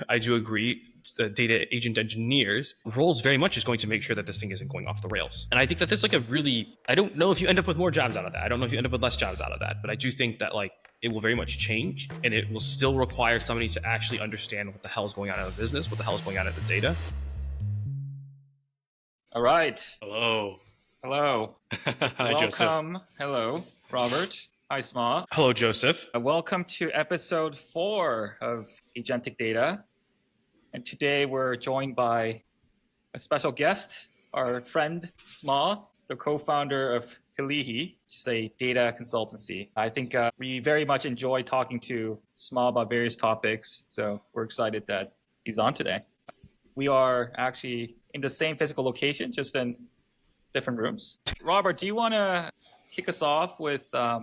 I do agree. The data agent engineers roles very much is going to make sure that this thing isn't going off the rails. And I think that there's like a really, I don't know if you end up with more jobs out of that. I don't know if you end up with less jobs out of that, but I do think that like it will very much change, and it will still require somebody to actually understand what the hell is going on in the business, what the hell is going on in the data. All right. Hello. Hello. Hi, Joseph. Welcome. Hello, Robert. Hi, Sma. Hello, Joseph. Welcome to episode 4 of Agentic Data. And today we're joined by a special guest, our friend Sma, the co-founder of Kelihi, which is a data consultancy. I think we very much enjoy talking to Sma about various topics, so we're excited that he's on today. We are actually in the same physical location, just in different rooms. Robert, do you want to kick us off with a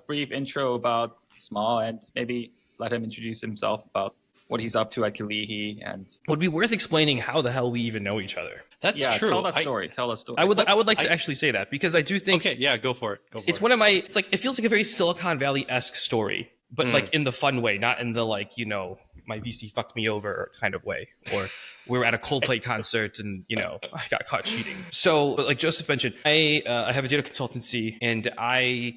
brief intro about Sma and maybe let him introduce himself about what he's up to at Kelihi? And would be worth explaining how the hell we even know each other. That's true. Tell that story. Tell that story. I would like to actually say that, because I do think Okay, yeah, go for it. it's one of my, it's like, it feels like a very Silicon Valley-esque story, but like in the fun way, not in the like, you know, my VC fucked me over kind of way, or we were at a Coldplay concert and, you know, I got caught cheating. So like Joseph mentioned, I have a data consultancy, and I,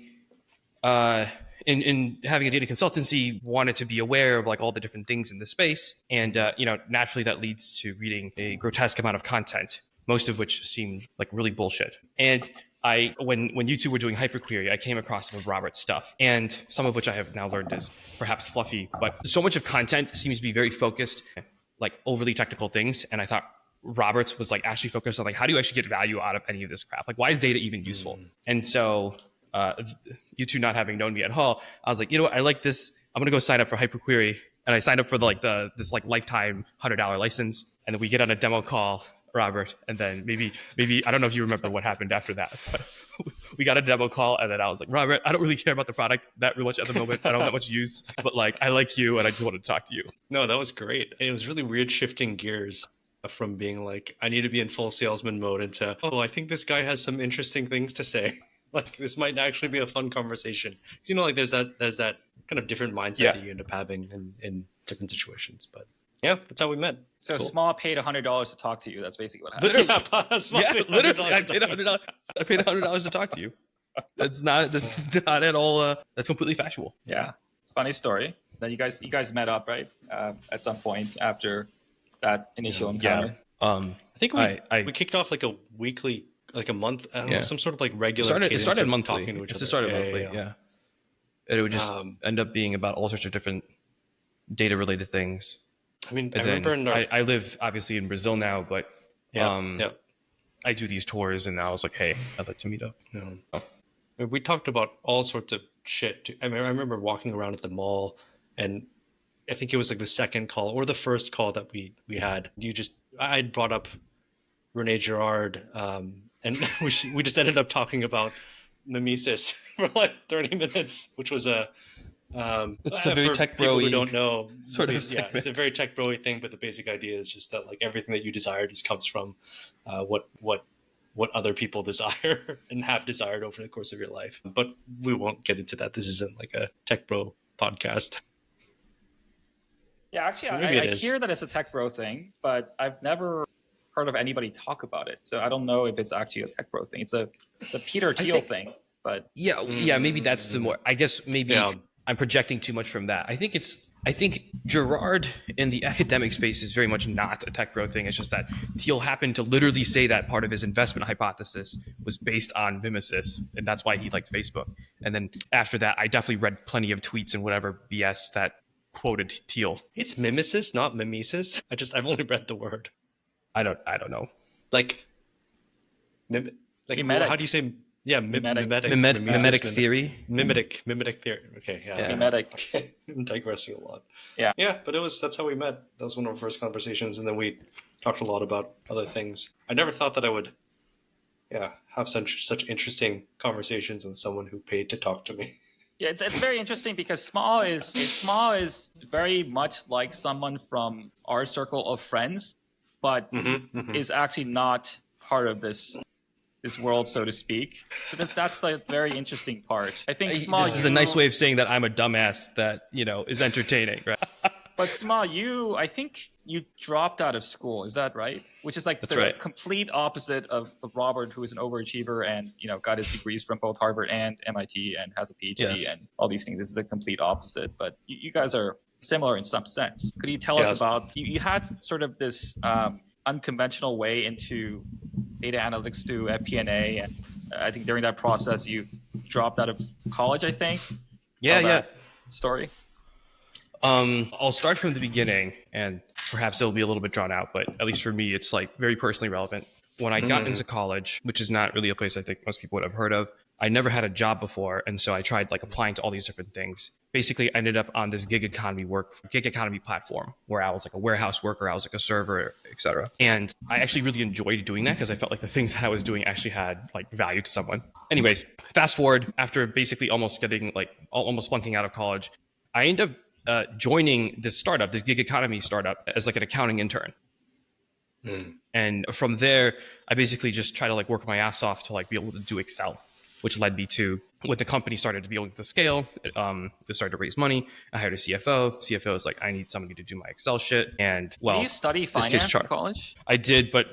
in having a data consultancy, wanted to be aware of like all the different things in the space. And, you know, naturally that leads to reading a grotesque amount of content, most of which seemed like really bullshit. And when you two were doing hyperquery, I came across some of Robert's stuff, and some of which I have now learned is perhaps fluffy, but so much of content seems to be very focused, like overly technical things. And I thought Robert's was like actually focused on like, how do you actually get value out of any of this crap? Like, why is data even useful? And so you two not having known me at all, I was like, you know what, I like this. I'm gonna go sign up for hyperquery. And I signed up for this lifetime $100 license. And then we get on a demo call, Robert, and then maybe I don't know if you remember what happened after that, but we got a demo call, and then I was like, Robert, I don't really care about the product that much at the moment. I don't have that much use, but like I like you, and I just wanted to talk to you. No, that was great. It was really weird shifting gears from being like, I need to be in full salesman mode into, oh, I think this guy has some interesting things to say. Like, this might actually be a fun conversation. So, you know, like there's that kind of different mindset that you end up having in different situations. But yeah, that's how we met. So cool. Sma paid $100 to talk to you. That's basically what happened. Literally, I paid $100. I paid $100 to talk to you. That's not at all. That's completely factual. Yeah, it's a funny story. Then you guys met up, right? At some point after that initial encounter. I think we kicked off like a weekly, like a month, I don't know, some sort of like regular. It started monthly. Talking to each other. It started monthly. Yeah. And it would just end up being about all sorts of different data related things. I mean, I remember I live obviously in Brazil now, but I do these tours, and I was like, hey, I'd like to meet up. We talked about all sorts of shit. I mean, I remember walking around at the mall, and I think it was like the second call or the first call that we had. I brought up Rene Girard, and we just ended up talking about mimesis for like 30 minutes, which was it's a very tech bro-y who don't know sort of it's a very tech bro-y thing, but the basic idea is just that like everything that you desire just comes from what other people desire and have desired over the course of your life. But we won't get into that. This isn't like a tech bro podcast. Yeah, actually, I hear that it's a tech bro thing, but I've never heard of anybody talk about it. So I don't know if it's actually a tech bro thing. It's a Peter Thiel thing, but maybe that's the more. I guess maybe I'm projecting too much from that. I think Gerard in the academic space is very much not a tech bro thing. It's just that Thiel happened to literally say that part of his investment hypothesis was based on mimesis, and that's why he liked Facebook. And then after that, I definitely read plenty of tweets and whatever BS that quoted Thiel. It's mimesis, not mimesis. I've only read the word. I don't know. Like how do you say? Yeah, mimetic theory. Mimetic theory. Okay, yeah. Mimetic. I'm digressing a lot. Yeah. Yeah, but that's how we met. That was one of our first conversations, and then we talked a lot about other things. I never thought that I would have such interesting conversations with someone who paid to talk to me. Yeah, it's very interesting because Sma is very much like someone from our circle of friends, but is actually not part of this world, so to speak. So that's the very interesting part. I think this is a nice way of saying that I'm a dumbass that, is entertaining, right? But Small, I think you dropped out of school. Is that right? Which is like That's the right. complete opposite of Robert, who is an overachiever and got his degrees from both Harvard and MIT and has a PhD Yes. and all these things. This is the complete opposite. But you guys are similar in some sense. Could you tell us Yes. about you had sort of this unconventional way into data analytics through FP&A, and I think during that process you dropped out of college. I think. Yeah, Tell yeah. that story. I'll start from the beginning, and perhaps it'll be a little bit drawn out, but at least for me, it's like very personally relevant. When I got into college, which is not really a place I think most people would have heard of, I never had a job before, and so I tried like applying to all these different things. Basically, I ended up on this gig economy platform where I was like a warehouse worker, I was like a server, etc. And I actually really enjoyed doing that because I felt like the things that I was doing actually had like value to someone. Anyways, fast forward after basically almost flunking out of college, I ended up joining this startup, this gig economy startup, as like an accounting intern. And from there, I basically just try to like work my ass off to like be able to do Excel, which led me to when the company started to be able to scale, it started to raise money. I hired a CFO. CFO is like, I need somebody to do my Excel shit. And well, Did you study finance in college? I did, but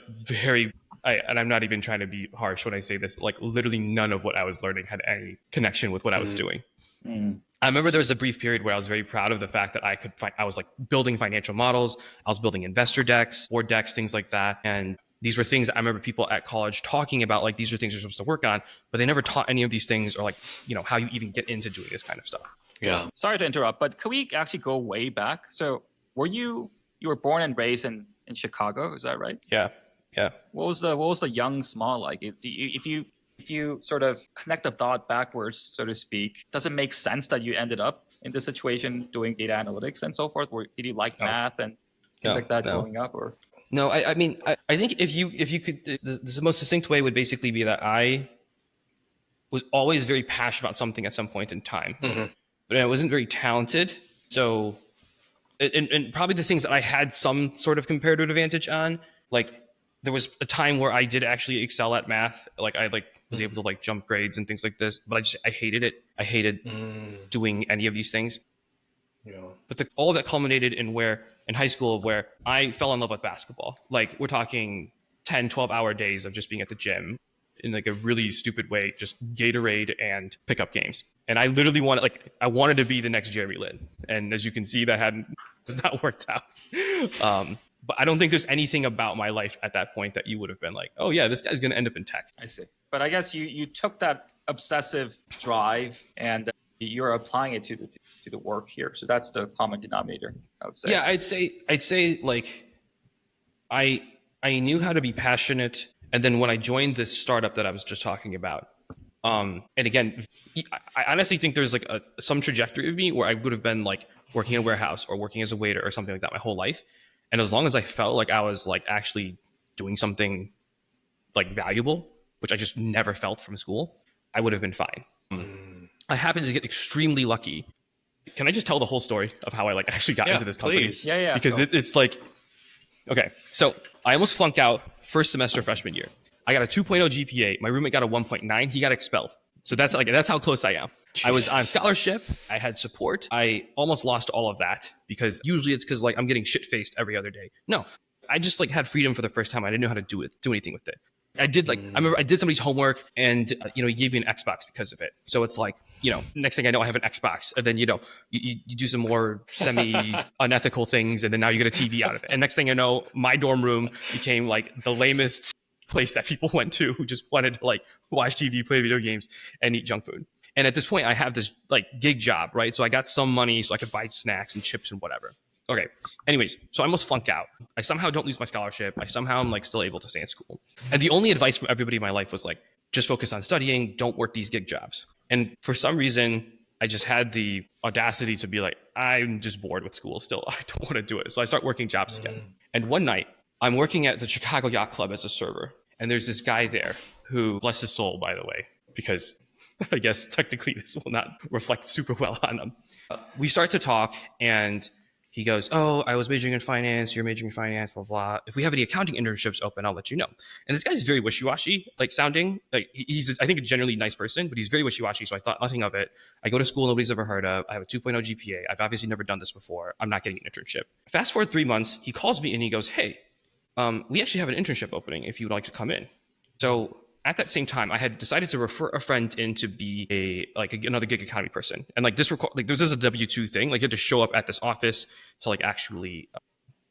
and I'm not even trying to be harsh when I say this, like literally none of what I was learning had any connection with what I was doing. I remember there was a brief period where I was very proud of the fact that I was like building financial models. I was building investor decks, board decks, things like that. And these were things I remember people at college talking about, like these are things you're supposed to work on, but they never taught any of these things or like, how you even get into doing this kind of stuff. Yeah. Sorry to interrupt, but could we actually go way back? So you were born and raised in Chicago, is that right? Yeah. Yeah. What was the young Small like? If you sort of connect the dot backwards, so to speak, does it make sense that you ended up in this situation doing data analytics and so forth? Or did you like math and things like that growing up? Or no, I mean, I think if you could, the most succinct way would basically be that I was always very passionate about something at some point in time, but I wasn't very talented. So, and probably the things that I had some sort of comparative advantage on, like there was a time where I did actually excel at math. Like I was able to like jump grades and things like this, but I hated it. I hated doing any of these things. Yeah. But all that culminated in high school where I fell in love with basketball. Like we're talking 10, 12-hour days of just being at the gym in like a really stupid way, just Gatorade and pickup games. And I literally wanted to be the next Jeremy Lin. And as you can see, that has not worked out. But I don't think there's anything about my life at that point that you would have been like, oh yeah, this guy's going to end up in tech. I see. But I guess you took that obsessive drive and you're applying it to the work here. So that's the common denominator, I would say. Yeah, I'd say like I knew how to be passionate. And then when I joined this startup that I was just talking about, and again, I honestly think there's like some trajectory of me where I would have been like working in a warehouse or working as a waiter or something like that my whole life. And as long as I felt like I was like actually doing something like valuable, which I just never felt from school, I would have been fine. I happened to get extremely lucky. Can I just tell the whole story of how I like actually got into this company? Please. Yeah. Because it's like, okay, so I almost flunked out first semester freshman year. I got a 2.0 GPA. My roommate got a 1.9. He got expelled. So that's how close I am. Jesus. I was on scholarship. I had support. I almost lost all of that because usually it's because like I'm getting shit faced every other day. No, I just like had freedom for the first time. I didn't know how to do anything with it. I remember I did somebody's homework and, he gave me an Xbox because of it. So it's like, next thing I know, I have an Xbox and then, you do some more semi unethical things. And then now you get a TV out of it. And next thing I know, my dorm room became like the lamest place that people went to who just wanted to like watch TV, play video games and eat junk food. And at this point I have this like gig job, right? So I got some money so I could buy snacks and chips and whatever. Okay. Anyways, so I almost flunk out. I somehow don't lose my scholarship. I somehow am like still able to stay in school. And the only advice from everybody in my life was like, just focus on studying. Don't work these gig jobs. And for some reason, I just had the audacity to be like, I'm just bored with school still. I don't want to do it. So I start working jobs again. And one night I'm working at the Chicago Yacht Club as a server. And there's this guy there who, bless his soul, by the way, because I guess technically this will not reflect super well on him. We start to talk and he goes, "Oh, I was majoring in finance. You're majoring in finance. Blah blah. If we have any accounting internships open, I'll let you know." And this guy's very wishy-washy, like sounding. Like he's, I think, a generally nice person, but he's very wishy-washy. So I thought nothing of it. I go to school nobody's ever heard of. I have a 2.0 GPA. I've obviously never done this before. I'm not getting an internship. Fast forward 3 months, he calls me and he goes, "Hey, we actually have an internship opening if you would like to come in." So at that same time, I had decided to refer a friend in to be another gig economy person, and like this is a W-2 thing. Like you had to show up at this office to like actually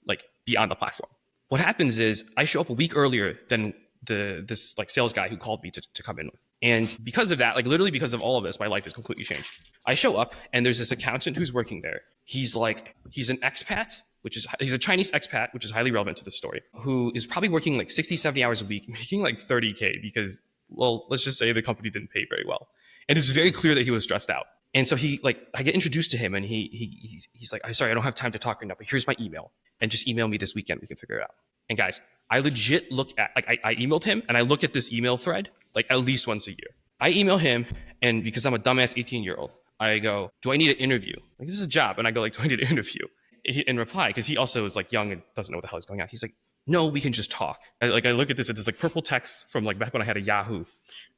like be on the platform. What happens is I show up a week earlier than this like sales guy who called me to come in. And because of that, like literally because of all of this, my life has completely changed. I show up and there's this accountant who's working there. He's an expat, he's a Chinese expat, which is highly relevant to the story, who is probably working like 60, 70 hours a week, making like 30K because, well, let's just say the company didn't pay very well. And it's very clear that he was stressed out. And so I get introduced to him and he's like, "I'm sorry, I don't have time to talk right now, but here's my email and just email me this weekend. We can figure it out." And guys, I legit look at, I emailed him and I look at this email thread like at least once a year. I email him and because I'm a dumbass 18-year-old, I go, "Do I need an interview? Like this is a job." And I go like, "Do I need an interview?" In reply, because he also is like young and doesn't know what the hell is going on. He's like, "No, we can just talk." I look at this, it's like purple text from like back when I had a Yahoo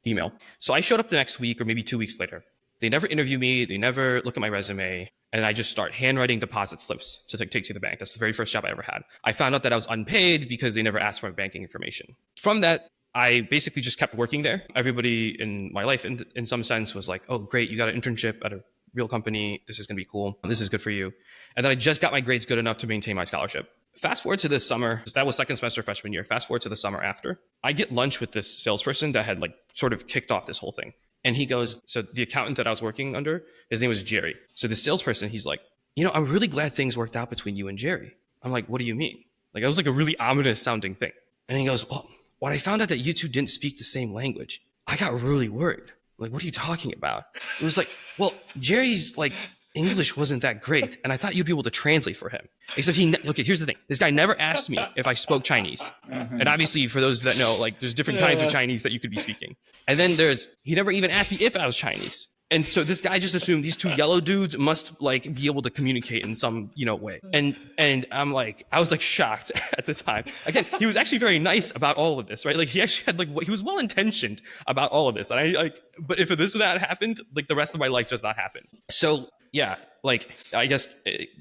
email. So I showed up the next week or maybe 2 weeks later. They never interview me. They never look at my resume. And I just start handwriting deposit slips to take to the bank. That's the very first job I ever had. I found out that I was unpaid because they never asked for my banking information. From that, I basically just kept working there. Everybody in my life, in some sense, was like, "Oh, great, you got an internship at a real company. This is going to be cool. This is good for you." And then I just got my grades good enough to maintain my scholarship. Fast forward to this summer. That was second semester freshman year. Fast forward to the summer after. I get lunch with this salesperson that had like sort of kicked off this whole thing. And he goes, so the accountant that I was working under, his name was Jerry. So the salesperson, he's like, "I'm really glad things worked out between you and Jerry." I'm like, "What do you mean?" Like, it was like a really ominous sounding thing. And he goes, "Well, when I found out that you two didn't speak the same language, I got really worried." I'm like, "What are you talking about?" It was like, "Well, Jerry's like English wasn't that great, and I thought you'd be able to translate for him." Except okay, here's the thing. This guy never asked me if I spoke Chinese. And obviously, for those that know, like there's different kinds of Chinese that you could be speaking. And then he never even asked me if I was Chinese. And so this guy just assumed these two yellow dudes must like be able to communicate in some, way. And I'm like, I was like shocked at the time. Again, he was actually very nice about all of this, right? Like he actually had he was well intentioned about all of this. And but if this or that happened, like the rest of my life does not happen. So yeah, like I guess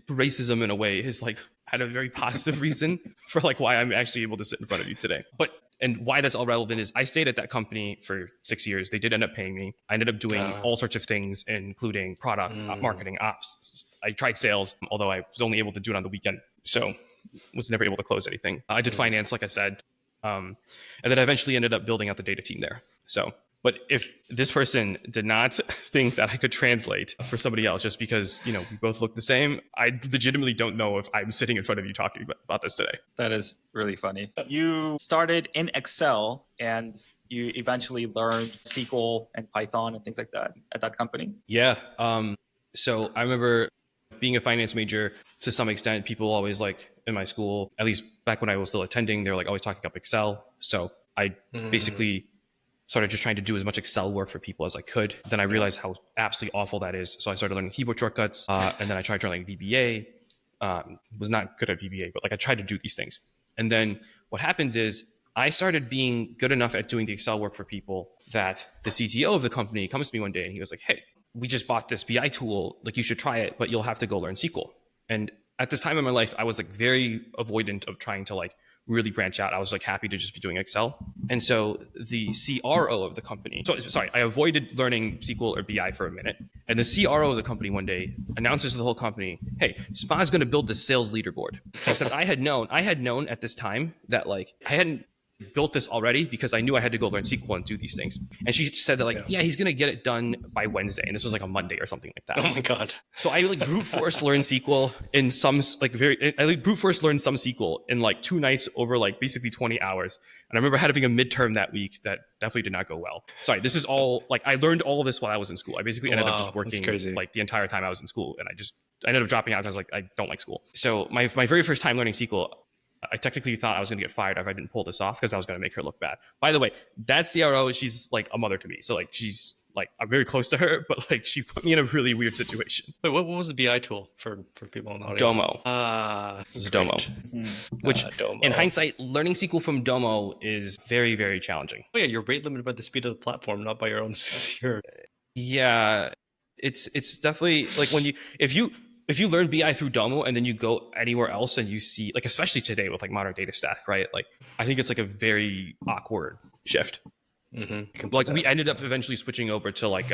racism in a way is like had a very positive reason for like why I'm actually able to sit in front of you today. And why that's all relevant is I stayed at that company for 6 years. They did end up paying me. I ended up doing all sorts of things, including product, marketing, ops. I tried sales, although I was only able to do it on the weekend. So was never able to close anything. I did finance, like I said. And then I eventually ended up building out the data team there. So, but if this person did not think that I could translate for somebody else just because, we both look the same, I legitimately don't know if I'm sitting in front of you talking about this today. That is really funny. You started in Excel and you eventually learned SQL and Python and things like that at that company. Yeah. So I remember being a finance major to some extent, people always like in my school, at least back when I was still attending, they were like always talking about Excel. So I basically started just trying to do as much Excel work for people as I could. Then I realized how absolutely awful that is. So I started learning keyboard shortcuts, and then I tried learning VBA. Was not good at VBA, but like I tried to do these things. And then what happened is I started being good enough at doing the Excel work for people that the CTO of the company comes to me one day and he was like, "Hey, we just bought this BI tool. Like you should try it, but you'll have to go learn SQL." And at this time in my life, I was like very avoidant of trying to like really branch out. I was like happy to just be doing Excel. And so the CRO of the company, I avoided learning SQL or BI for a minute. And the CRO of the company one day announces to the whole company, "Hey, Spa's going to build this sales leaderboard." Except I had known at this time that like I hadn't built this already because I knew I had to go learn SQL and do these things. And she said that yeah, he's going to get it done by Wednesday. And this was like a Monday or something like that. Oh my God. So I like brute force learned SQL in brute force learned some SQL in like 2 nights over like basically 20 hours. And I remember having a midterm that week that definitely did not go well. Sorry, this is all like I learned all of this while I was in school. I basically ended up just working like the entire time I was in school. And I ended up dropping out. I was like, I don't like school. So my very first time learning SQL, I technically thought I was going to get fired if I didn't pull this off because I was going to make her look bad. By the way, that CRO, she's like a mother to me. So like she's like I'm very close to her, but like she put me in a really weird situation. Wait, what was the BI tool for people in the audience? Domo. This is Domo. Which, Domo. in hindsight, learning SQL from Domo is very, very challenging. Oh yeah, you're rate limited by the speed of the platform, not by your own. Your... Yeah, it's definitely like when if you learn BI through Domo and then you go anywhere else and you see, like, especially today with like modern data stack, right? Like I think it's like a very awkward shift. Like we ended up eventually switching over to like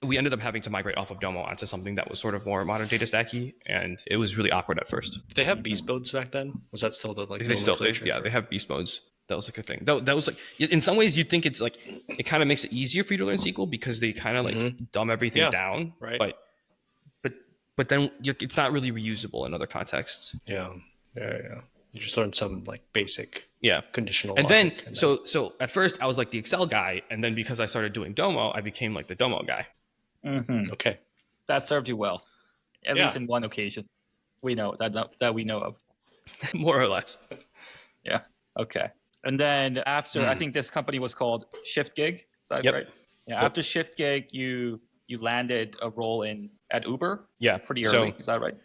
we ended up having to migrate off of Domo onto something that was sort of more modern data stacky, and it was really awkward at first. Did they have beast modes back then? Was that still the like? They have beast modes. That was like a thing. That was like, in some ways you'd think it's like it kind of makes it easier for you to learn SQL because they kind of like dumb everything down, right? But then it's not really reusable in other contexts. Yeah. You just learn some like basic conditional. And then so at first I was like the Excel guy, and then because I started doing Domo, I became like the Domo guy. Okay, that served you well, at least in one occasion. We know that we know of, more or less. Yeah. Okay. And then after, I think this company was called ShiftGig. Is that right? Yeah. After ShiftGig, you landed a role at Uber. Yeah. Pretty early. Is that right?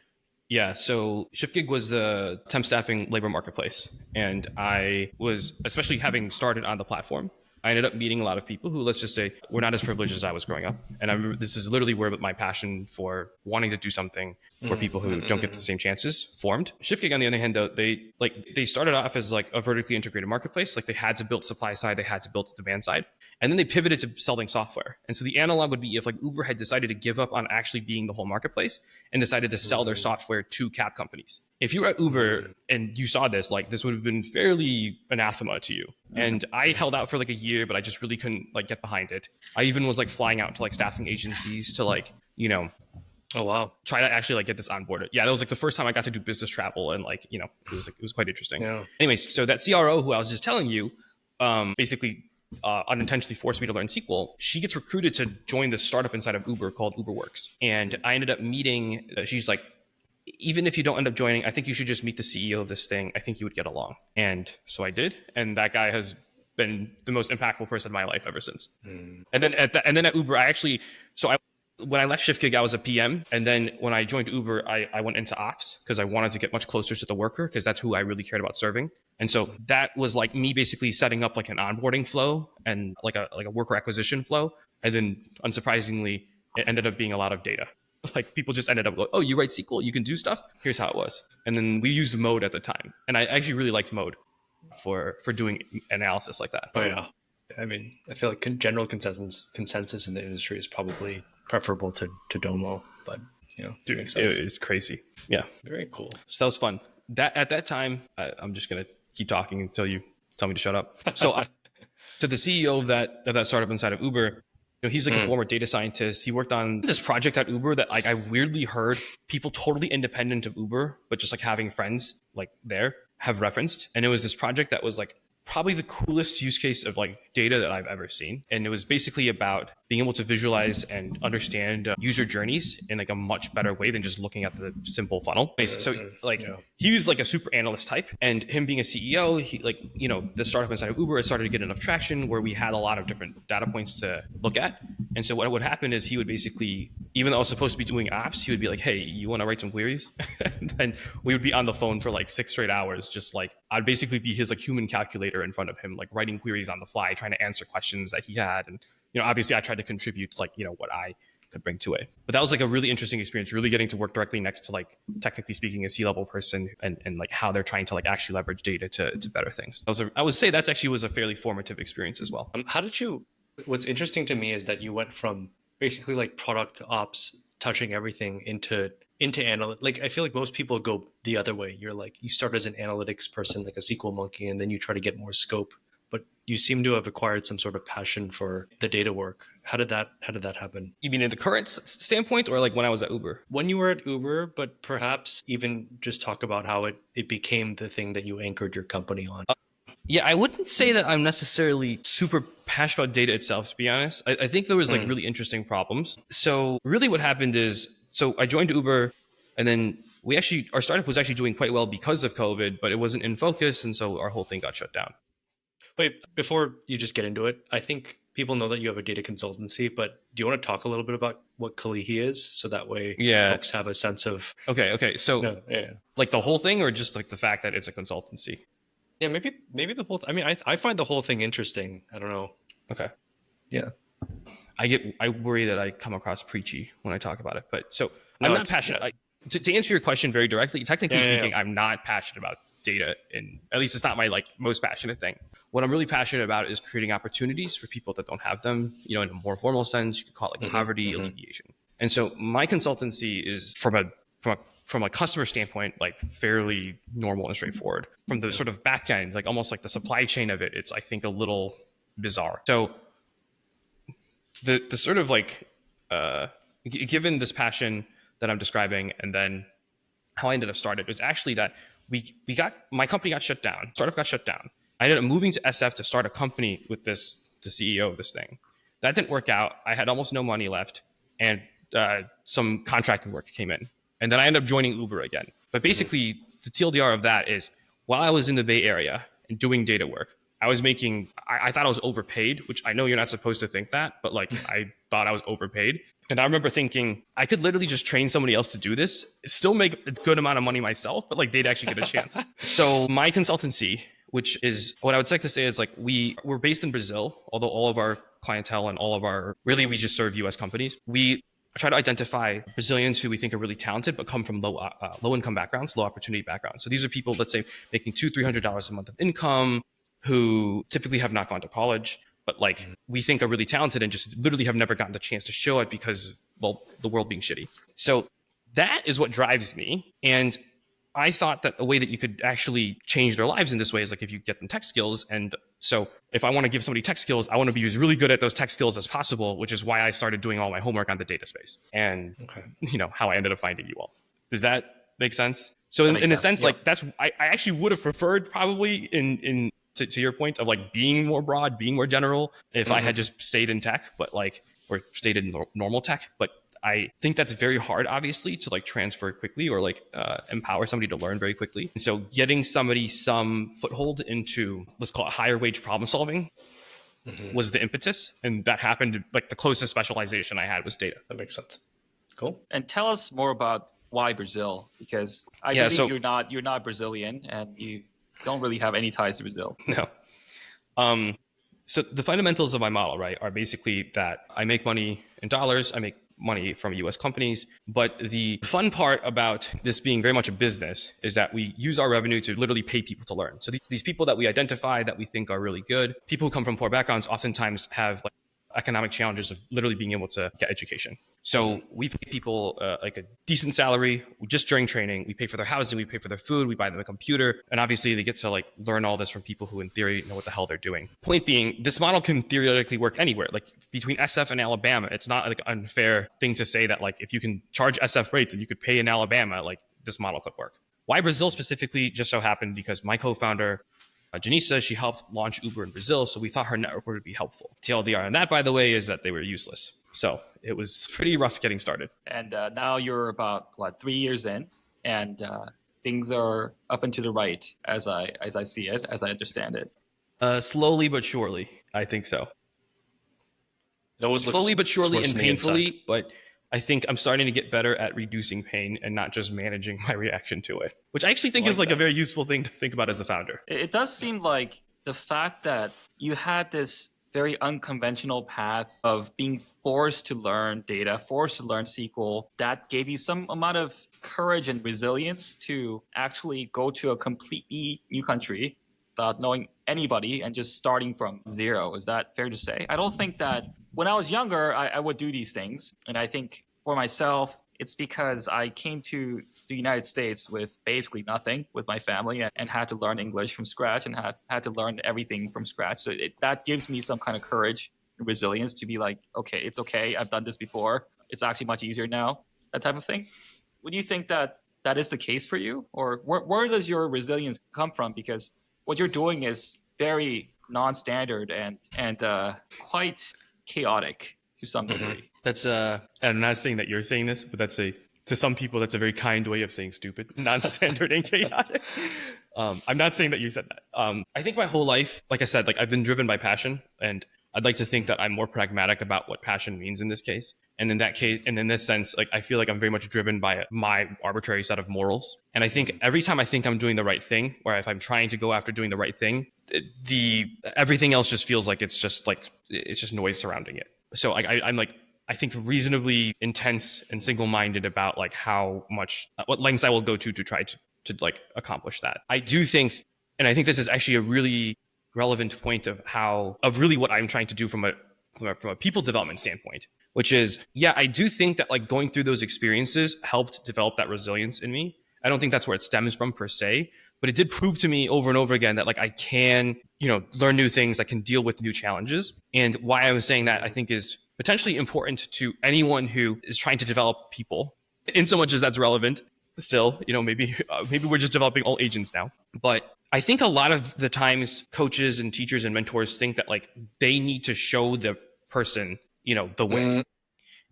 Yeah, so ShiftGig was the temp staffing labor marketplace. And I was, especially having started on the platform, I ended up meeting a lot of people who, let's just say, were not as privileged as I was growing up. And I remember this is literally where my passion for wanting to do something for people who don't get the same chances formed. ShiftGig, on the other hand, though, they started off as like a vertically integrated marketplace. Like they had to build supply side, they had to build demand side. And then they pivoted to selling software. And so the analog would be if like Uber had decided to give up on actually being the whole marketplace and decided to sell their software to cab companies. If you were at Uber and you saw this, like this would have been fairly anathema to you. And I held out for like a year, but I just really couldn't like get behind it. I even was like flying out to like staffing agencies to like, oh wow, try to actually like get this onboarded. Yeah, that was like the first time I got to do business travel, and like it was quite interesting. Yeah. Anyways, so that CRO who I was just telling you, basically unintentionally forced me to learn SQL. She gets recruited to join this startup inside of Uber called UberWorks, and I ended up meeting. She's like, even if you don't end up joining, I think you should just meet the CEO of this thing. I think you would get along. And so I did. And that guy has been the most impactful person in my life ever since. And then at Uber, when I left ShiftGig, I was a PM. And then when I joined Uber, I went into ops because I wanted to get much closer to the worker because that's who I really cared about serving. And so that was like me basically setting up like an onboarding flow and like a worker acquisition flow. And then unsurprisingly, it ended up being a lot of data. Like people just ended up like, oh, you write SQL, you can do stuff. Here's how it was. And then we used Mode at the time. And I actually really liked Mode for doing analysis like that. Oh yeah. I mean, I feel like general consensus in the industry is probably preferable to Domo, but dude, it's crazy. Yeah. Very cool. So that was fun. That at that time, I'm just gonna keep talking until you tell me to shut up. So to the CEO of that startup inside of Uber, he's like a former data scientist. He worked on this project at Uber that like I weirdly heard people totally independent of Uber, but just like having friends like there have referenced. And it was this project that was like probably the coolest use case of like data that I've ever seen. And it was basically about being able to visualize and understand user journeys in like a much better way than just looking at the simple funnel. So like he was like a super analyst type, and him being a CEO, he like, the startup inside of Uber had started to get enough traction where we had a lot of different data points to look at. And so what would happen is he would basically, even though I was supposed to be doing ops, he would be like, hey, you want to write some queries? And then we would be on the phone for like 6 straight hours. Just like, I'd basically be his like human calculator in front of him, like writing queries on the fly, trying to answer questions that he had. And, obviously I tried to contribute like, what I could bring to it. But that was like a really interesting experience, really getting to work directly next to like, technically speaking, a C-level person and like how they're trying to like actually leverage data to better things. I would say that's actually was a fairly formative experience as well. What's interesting to me is that you went from basically like product to ops, touching everything into analytics. Like I feel like most people go the other way. You're like, you start as an analytics person, like a SQL monkey, and then you try to get more scope. But you seem to have acquired some sort of passion for the data work. How did that happen? You mean in the current standpoint, or like when I was at Uber? When you were at Uber, but perhaps even just talk about how it became the thing that you anchored your company on. Yeah, I wouldn't say that I'm necessarily super passionate about data itself, to be honest. I think there was like really interesting problems. So really what happened is, so I joined Uber, and then our startup was actually doing quite well because of COVID, but it wasn't in focus. And so our whole thing got shut down. Wait, before you just get into it, I think people know that you have a data consultancy, but do you want to talk a little bit about what Kelihi is, so that way Yeah. folks have a sense of Okay. So no, yeah. like the whole thing, or just like the fact that it's a consultancy? Yeah, maybe the whole. I mean, I find the whole thing interesting. I don't know. Okay. Yeah. I worry that I come across preachy when I talk about it, but so I'm No, not it's passionate. yeah. To answer your question very directly, technically Yeah, yeah, speaking, yeah. I'm not passionate about data, and at least it's not my like most passionate thing. What I'm really passionate about is creating opportunities for people that don't have them. In a more formal sense, you could call it like poverty alleviation. And so my consultancy is from a customer standpoint, like fairly normal and straightforward. From the sort of back end, like almost like the supply chain of it, it's I think a little bizarre. So the sort of like given this passion that I'm describing, and then how I ended up started was actually that we got my company got shut down, startup got shut down. I ended up moving to SF to start a company with the CEO of this thing. That didn't work out. I had almost no money left, and some contracting work came in, and then I ended up joining Uber again. But basically, the TLDR of that is while I was in the Bay Area and doing data work, I was making, I thought I was overpaid, which I know you're not supposed to think that, but like I thought I was overpaid. And I remember thinking I could literally just train somebody else to do this, still make a good amount of money myself, but like they'd actually get a chance. So my consultancy, which is what I would like to say is like we're based in Brazil, although all of our clientele and all of our, really we just serve US companies. We try to identify Brazilians who we think are really talented, but come from low income backgrounds, low opportunity backgrounds. So these are people, let's say, making $200-$300 a month of income, who typically have not gone to college, but like we think are really talented and just literally have never gotten the chance to show it because of, well, the world being shitty. So that is what drives me. And I thought that a way that you could actually change their lives in this way is like if you get them tech skills. And so if I want to give somebody tech skills, I want to be as really good at those tech skills as possible, which is why I started doing all my homework on the data space and, how I ended up finding you all. Does that make sense? So in a sense, like that's, I actually would have preferred probably to your point of like being more broad, being more general, if I had just stayed in tech, but like, or stayed in normal tech. But I think that's very hard, obviously, to like transfer quickly or like empower somebody to learn very quickly. And so getting somebody some foothold into, let's call it higher wage problem solving, was the impetus. And that happened, like the closest specialization I had was data. That makes sense. Cool. And tell us more about why Brazil, because I believe you're not Brazilian and you don't really have any ties to Brazil. No. So the fundamentals of my model, right, are basically that I make money in dollars, I make money from US companies. But the fun part about this being very much a business is that we use our revenue to literally pay people to learn. So these people that we identify that we think are really good, people who come from poor backgrounds oftentimes have like economic challenges of literally being able to get education. So we pay people like a decent salary just during training. We pay for their housing, we pay for their food, we buy them a computer. And obviously they get to like learn all this from people who in theory know what the hell they're doing. Point being, this model can theoretically work anywhere. Like between SF and Alabama, it's not like an unfair thing to say that like if you can charge SF rates and you could pay in Alabama, like this model could work. Why Brazil specifically just so happened because my co-founder, Janissa, she helped launch Uber in Brazil, so we thought her network would be helpful. TLDR on that, by the way, is that they were useless. So it was pretty rough getting started. And now you're about 3 years in, and things are up and to the right as I see it, as I understand it. Slowly but surely, I think so. It always slowly but surely and painfully, inside. But I think I'm starting to get better at reducing pain and not just managing my reaction to it, which I actually think is like a very useful thing to think about as a founder. It does seem like the fact that you had this very unconventional path of being forced to learn data, forced to learn SQL, that gave you some amount of courage and resilience to actually go to a completely new country without knowing anybody and just starting from zero. Is that fair to say? I don't think that when I was younger, I would do these things. And I think for myself, it's because I came to the United States with basically nothing with my family and had to learn English from scratch and had to learn everything from scratch. So that gives me some kind of courage and resilience to be like, okay, it's okay. I've done this before. It's actually much easier now, that type of thing. Would you think that that is the case for you? Or where does your resilience come from? Because what you're doing is very non-standard and quite chaotic to some degree. That's and I'm not saying that you're saying this, but to some people that's a very kind way of saying stupid, non-standard and chaotic. I'm not saying that you said that. I think my whole life, like I said, like I've been driven by passion, and I'd like to think that I'm more pragmatic about what passion means in this case. And in that case, and in this sense, like I feel like I'm very much driven by my arbitrary set of morals. And I think every time I think I'm doing the right thing, or if I'm trying to go after doing the right thing, the everything else just feels like it's just noise surrounding it. So I'm like, I think reasonably intense and single-minded about like how much, what lengths I will go to try to like accomplish that. I do think, and I think this is actually a really relevant point of really what I'm trying to do from a people development standpoint, which is, yeah, I do think that like going through those experiences helped develop that resilience in me. I don't think that's where it stems from per se, but it did prove to me over and over again that like I can, learn new things, I can deal with new challenges. And why I was saying that I think is potentially important to anyone who is trying to develop people, in so much as that's relevant still. Maybe we're just developing all agents now. But I think a lot of the times coaches and teachers and mentors think that like they need to show the person, the way.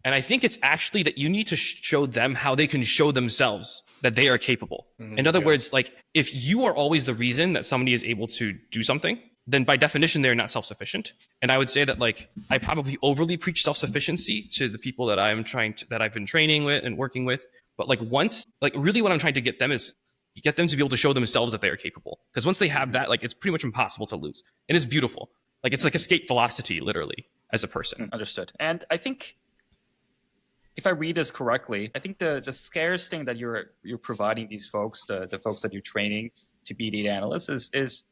And I think it's actually that you need to show them how they can show themselves that they are capable. In other words, like if you are always the reason that somebody is able to do something, then by definition, they're not self-sufficient. And I would say that like I probably overly preach self-sufficiency to the people that that I've been training with and working with. But like really what I'm trying to get them is get them to be able to show themselves that they are capable. Because once they have that, like it's pretty much impossible to lose. And it's beautiful. Like it's like escape velocity, literally, as a person. Understood. And I think if I read this correctly, I think the scarce thing that you're providing these folks, the folks that you're training to be data analysts is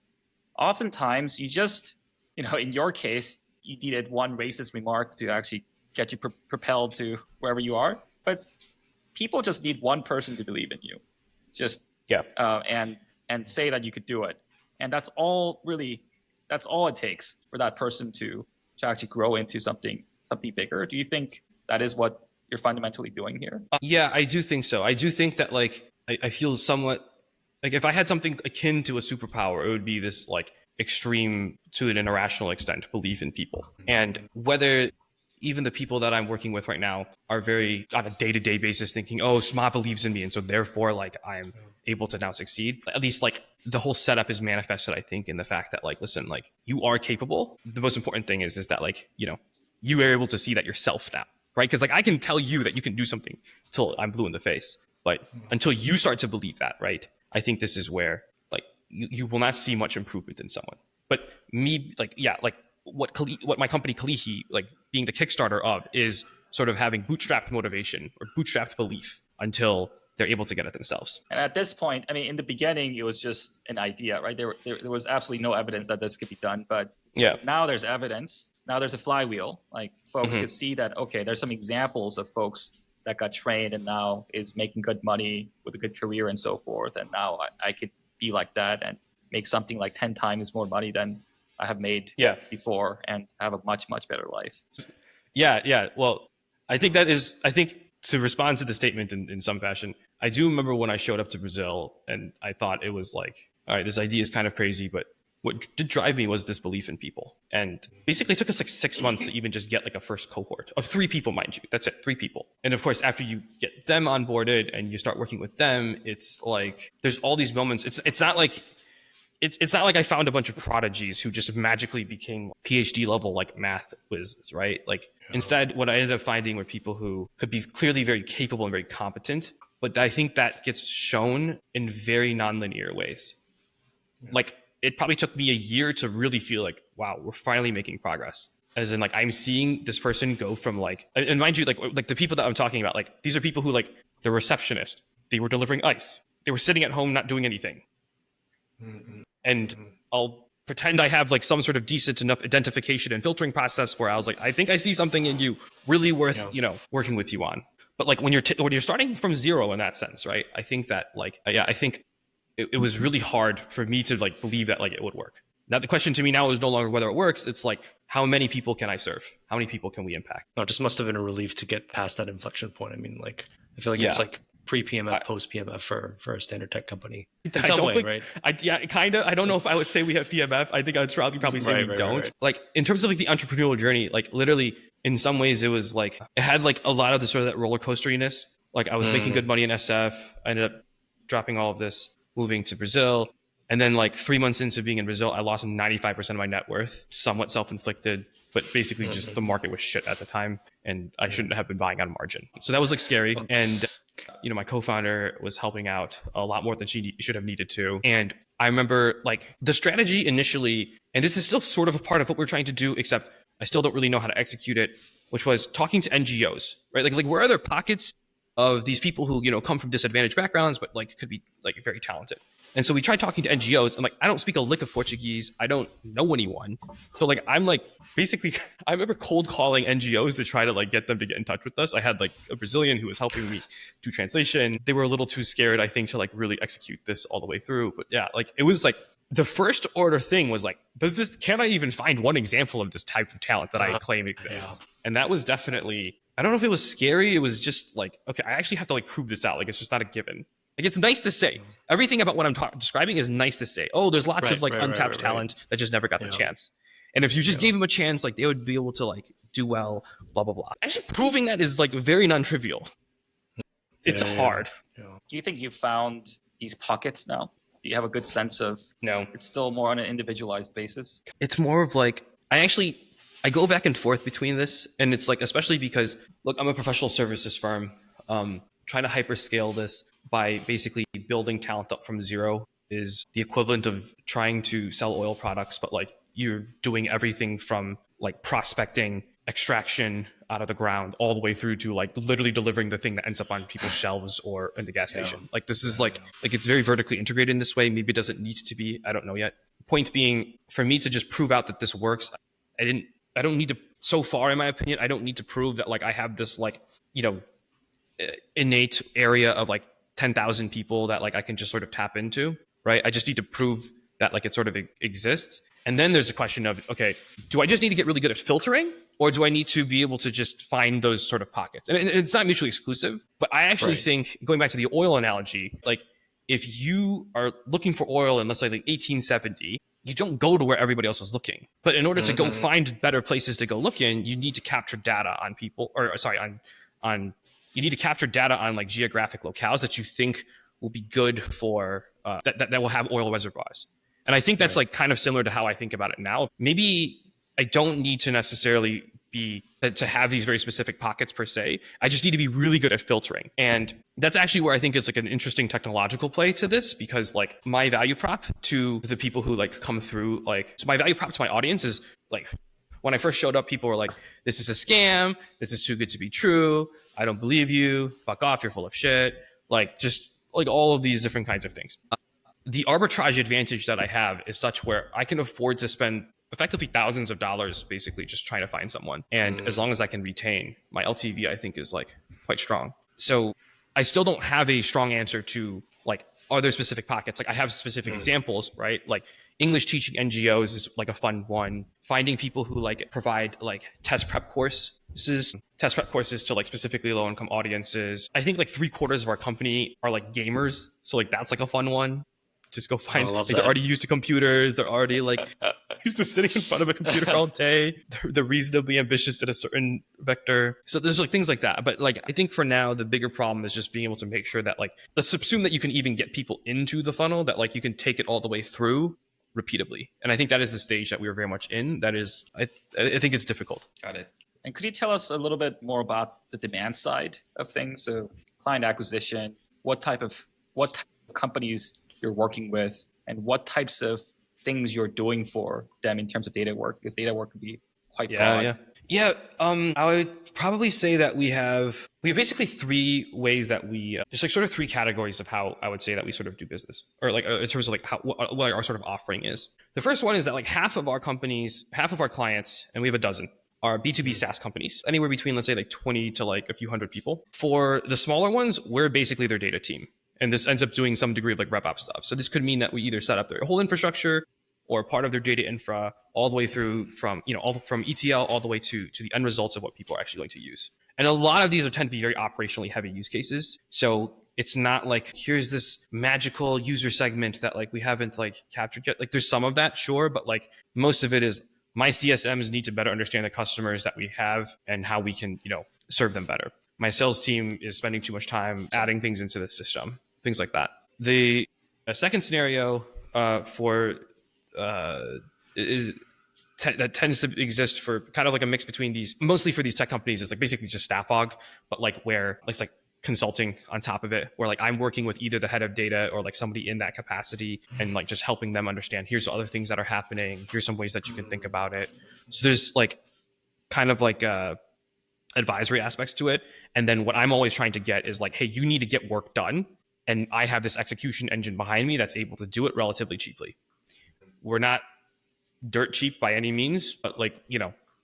oftentimes you just, in your case, you needed one racist remark to actually get you propelled to wherever you are. But people just need one person to believe in you, and say that you could do it. And that's all it takes for that person to actually grow into something bigger. Do you think that is what you're fundamentally doing here? Yeah, I do think so. I do think that like I feel somewhat like if I had something akin to a superpower, it would be this like extreme to an irrational extent belief in people. And whether even the people that I'm working with right now are very on a day-to-day basis thinking, oh, Sma believes in me, and so therefore like I'm able to now succeed. At least like the whole setup is manifested, I think, in the fact that like, listen, like you are capable. The most important thing is that like, you are able to see that yourself now, right? Because like I can tell you that you can do something till I'm blue in the face, but until you start to believe that, right? I think this is where like you will not see much improvement in someone. But me, like, yeah, like what my company Kelihi, like being the Kickstarter of, is sort of having bootstrapped motivation or bootstrapped belief until they're able to get it themselves. And at this point, I mean, in the beginning, it was just an idea, right? There was absolutely no evidence that this could be done. But yeah, now there's evidence. Now there's a flywheel. Like folks can see that, okay, there's some examples of folks that got trained and now is making good money with a good career and so forth. And now I could be like that and make something like 10 times more money than I have made before and have a much, much better life. Yeah. Well, I think to respond to the statement in some fashion, I do remember when I showed up to Brazil and I thought it was like, all right, this idea is kind of crazy, but what did drive me was this belief in people. And basically it took us like 6 months to even just get like a first cohort of 3 people, mind you. That's it, 3 people. And of course, after you get them onboarded and you start working with them, it's like, there's all these moments. It's not like I found a bunch of prodigies who just magically became PhD level like math whizzes, right? Like instead, what I ended up finding were people who could be clearly very capable and very competent, but I think that gets shown in very nonlinear ways. Like it probably took me a year to really feel like, wow, we're finally making progress. As in like, I'm seeing this person go from like, and mind you, like the people that I'm talking about, like these are people who like the receptionist, they were delivering ice. They were sitting at home, not doing anything. And I'll pretend I have like some sort of decent enough identification and filtering process where I was like, I think I see something in you really worth, working with you on. But like when you're starting from zero in that sense, right? I think that like, I think it was really hard for me to like believe that like it would work. Now the question to me now is no longer whether it works. It's like, how many people can I serve? How many people can we impact? No, it just must have been a relief to get past that inflection point. I mean, like, I feel like it's like pre-PMF, post-PMF for a standard tech company. In some way, right? Kind of. I don't know if I would say we have PMF. I think I would probably say we don't. Right. Like in terms of like the entrepreneurial journey, like literally in some ways it was like, it had like a lot of the sort of that roller coasteriness. Like I was making good money in SF. I ended up dropping all of this, moving to Brazil. And then like 3 months into being in Brazil, I lost 95% of my net worth, somewhat self-inflicted. but basically just the market was shit at the time, and I shouldn't have been buying on margin. So that was like scary. And my co-founder was helping out a lot more than she should have needed to. And I remember like the strategy initially, and this is still sort of a part of what we're trying to do, except I still don't really know how to execute it, which was talking to NGOs, right? Like where are there pockets of these people who, come from disadvantaged backgrounds, but like could be like very talented. And so we tried talking to NGOs, and like I don't speak a lick of Portuguese. I don't know anyone. So like I'm like basically I remember cold calling NGOs to try to like get them to get in touch with us. I had like a Brazilian who was helping me do translation. They were a little too scared, I think, to like really execute this all the way through. But yeah, like it was like the first order thing was like, can I even find one example of this type of talent that I claim exists? Yeah. And that was definitely, I don't know if it was scary. It was just like, okay, I actually have to like prove this out. Like it's just not a given. Like it's nice to say. Everything about what I'm describing is nice to say. Oh, there's lots of like untapped talent that just never got the chance. And if you just gave them a chance, like they would be able to like do well, blah, blah, blah. Actually proving that is like very non-trivial. It's hard. Yeah. Do you think you found these pockets now? Do you have a good sense of? No. It's still more on an individualized basis? It's more of like, I go back and forth between this. And it's like, especially because, look, I'm a professional services firm. Trying to hyperscale this by basically building talent up from zero is the equivalent of trying to sell oil products, but like you're doing everything from like prospecting, extraction out of the ground, all the way through to like literally delivering the thing that ends up on people's shelves or in the gas station. Like this is like it's very vertically integrated in this way. Maybe it doesn't need to be. I don't know yet. Point being, for me to just prove out that this works, I don't need to, so far in my opinion, I don't need to prove that like I have this like, innate area of like 10,000 people that like I can just sort of tap into, right? I just need to prove that like it sort of exists. And then there's a question of, okay, do I just need to get really good at filtering, or do I need to be able to just find those sort of pockets? And it's not mutually exclusive, but I actually think, going back to the oil analogy, like if you are looking for oil in, let's say like 1870, you don't go to where everybody else is looking. But in order to go find better places to go look in, you need to capture data on people, or sorry, on you need to capture data on like geographic locales that you think will be good for that will have oil reservoirs. And I think that's like kind of similar to how I think about it now. Maybe I don't need to necessarily to have these very specific pockets per se. I just need to be really good at filtering. And that's actually where I think it's like an interesting technological play to this, because like my value prop to the people who like come through, so my value prop to my audience is like, when I first showed up, people were like, this is a scam. This is too good to be true. I don't believe you. Fuck off. You're full of shit. Like just like all of these different kinds of things. The arbitrage advantage that I have is such where I can afford to spend effectively thousands of dollars basically just trying to find someone. And as long as I can retain, my LTV, I think, is like quite strong. So I still don't have a strong answer to like, are there specific pockets? Like I have specific examples, right? Like English teaching NGOs is like a fun one. Finding people who like provide like test prep courses to like specifically low income audiences. I think like 3/4 of our company are like gamers. So like that's like a fun one. Just go find, they're already used to computers. They're already like used to sitting in front of a computer all day. They're reasonably ambitious at a certain vector. So there's like things like that. But like, I think for now, the bigger problem is just being able to make sure that like, let's assume that you can even get people into the funnel, that like you can take it all the way through repeatably. And I think that is the stage that we are very much in. That is, I think it's difficult. Got it. And could you tell us a little bit more about the demand side of things? So client acquisition, what type of companies you're working with, and what types of things you're doing for them in terms of data work, because data work can be quite broad. I would probably say that we have basically three ways that there's like sort of three categories of how I would say that we sort of do business, or like in terms of like what our sort of offering is. The first one is that like half of our clients, and we have a dozen, are B2B SaaS companies, anywhere between, let's say, like 20 to like a few hundred people. For the smaller ones, we're basically their data team. And this ends up doing some degree of like RevOps stuff. So this could mean that we either set up their whole infrastructure or part of their data infra, all the way through from ETL all the way to the end results of what people are actually going to use. And a lot of these tend to be very operationally heavy use cases. So it's not like, here's this magical user segment that like we haven't like captured yet. Like there's some of that, sure, but like most of it is my CSMs need to better understand the customers that we have and how we can, serve them better. My sales team is spending too much time adding things into the system, things like that. The second scenario is that tends to exist for kind of like a mix between these, mostly for these tech companies, is like basically just staff aug, but like where it's like consulting on top of it, where like I'm working with either the head of data or like somebody in that capacity and like just helping them understand, here's other things that are happening, here's some ways that you can think about it. So there's like kind of like advisory aspects to it. And then what I'm always trying to get is like, hey, you need to get work done. And I have this execution engine behind me that's able to do it relatively cheaply. We're not dirt cheap by any means, but like,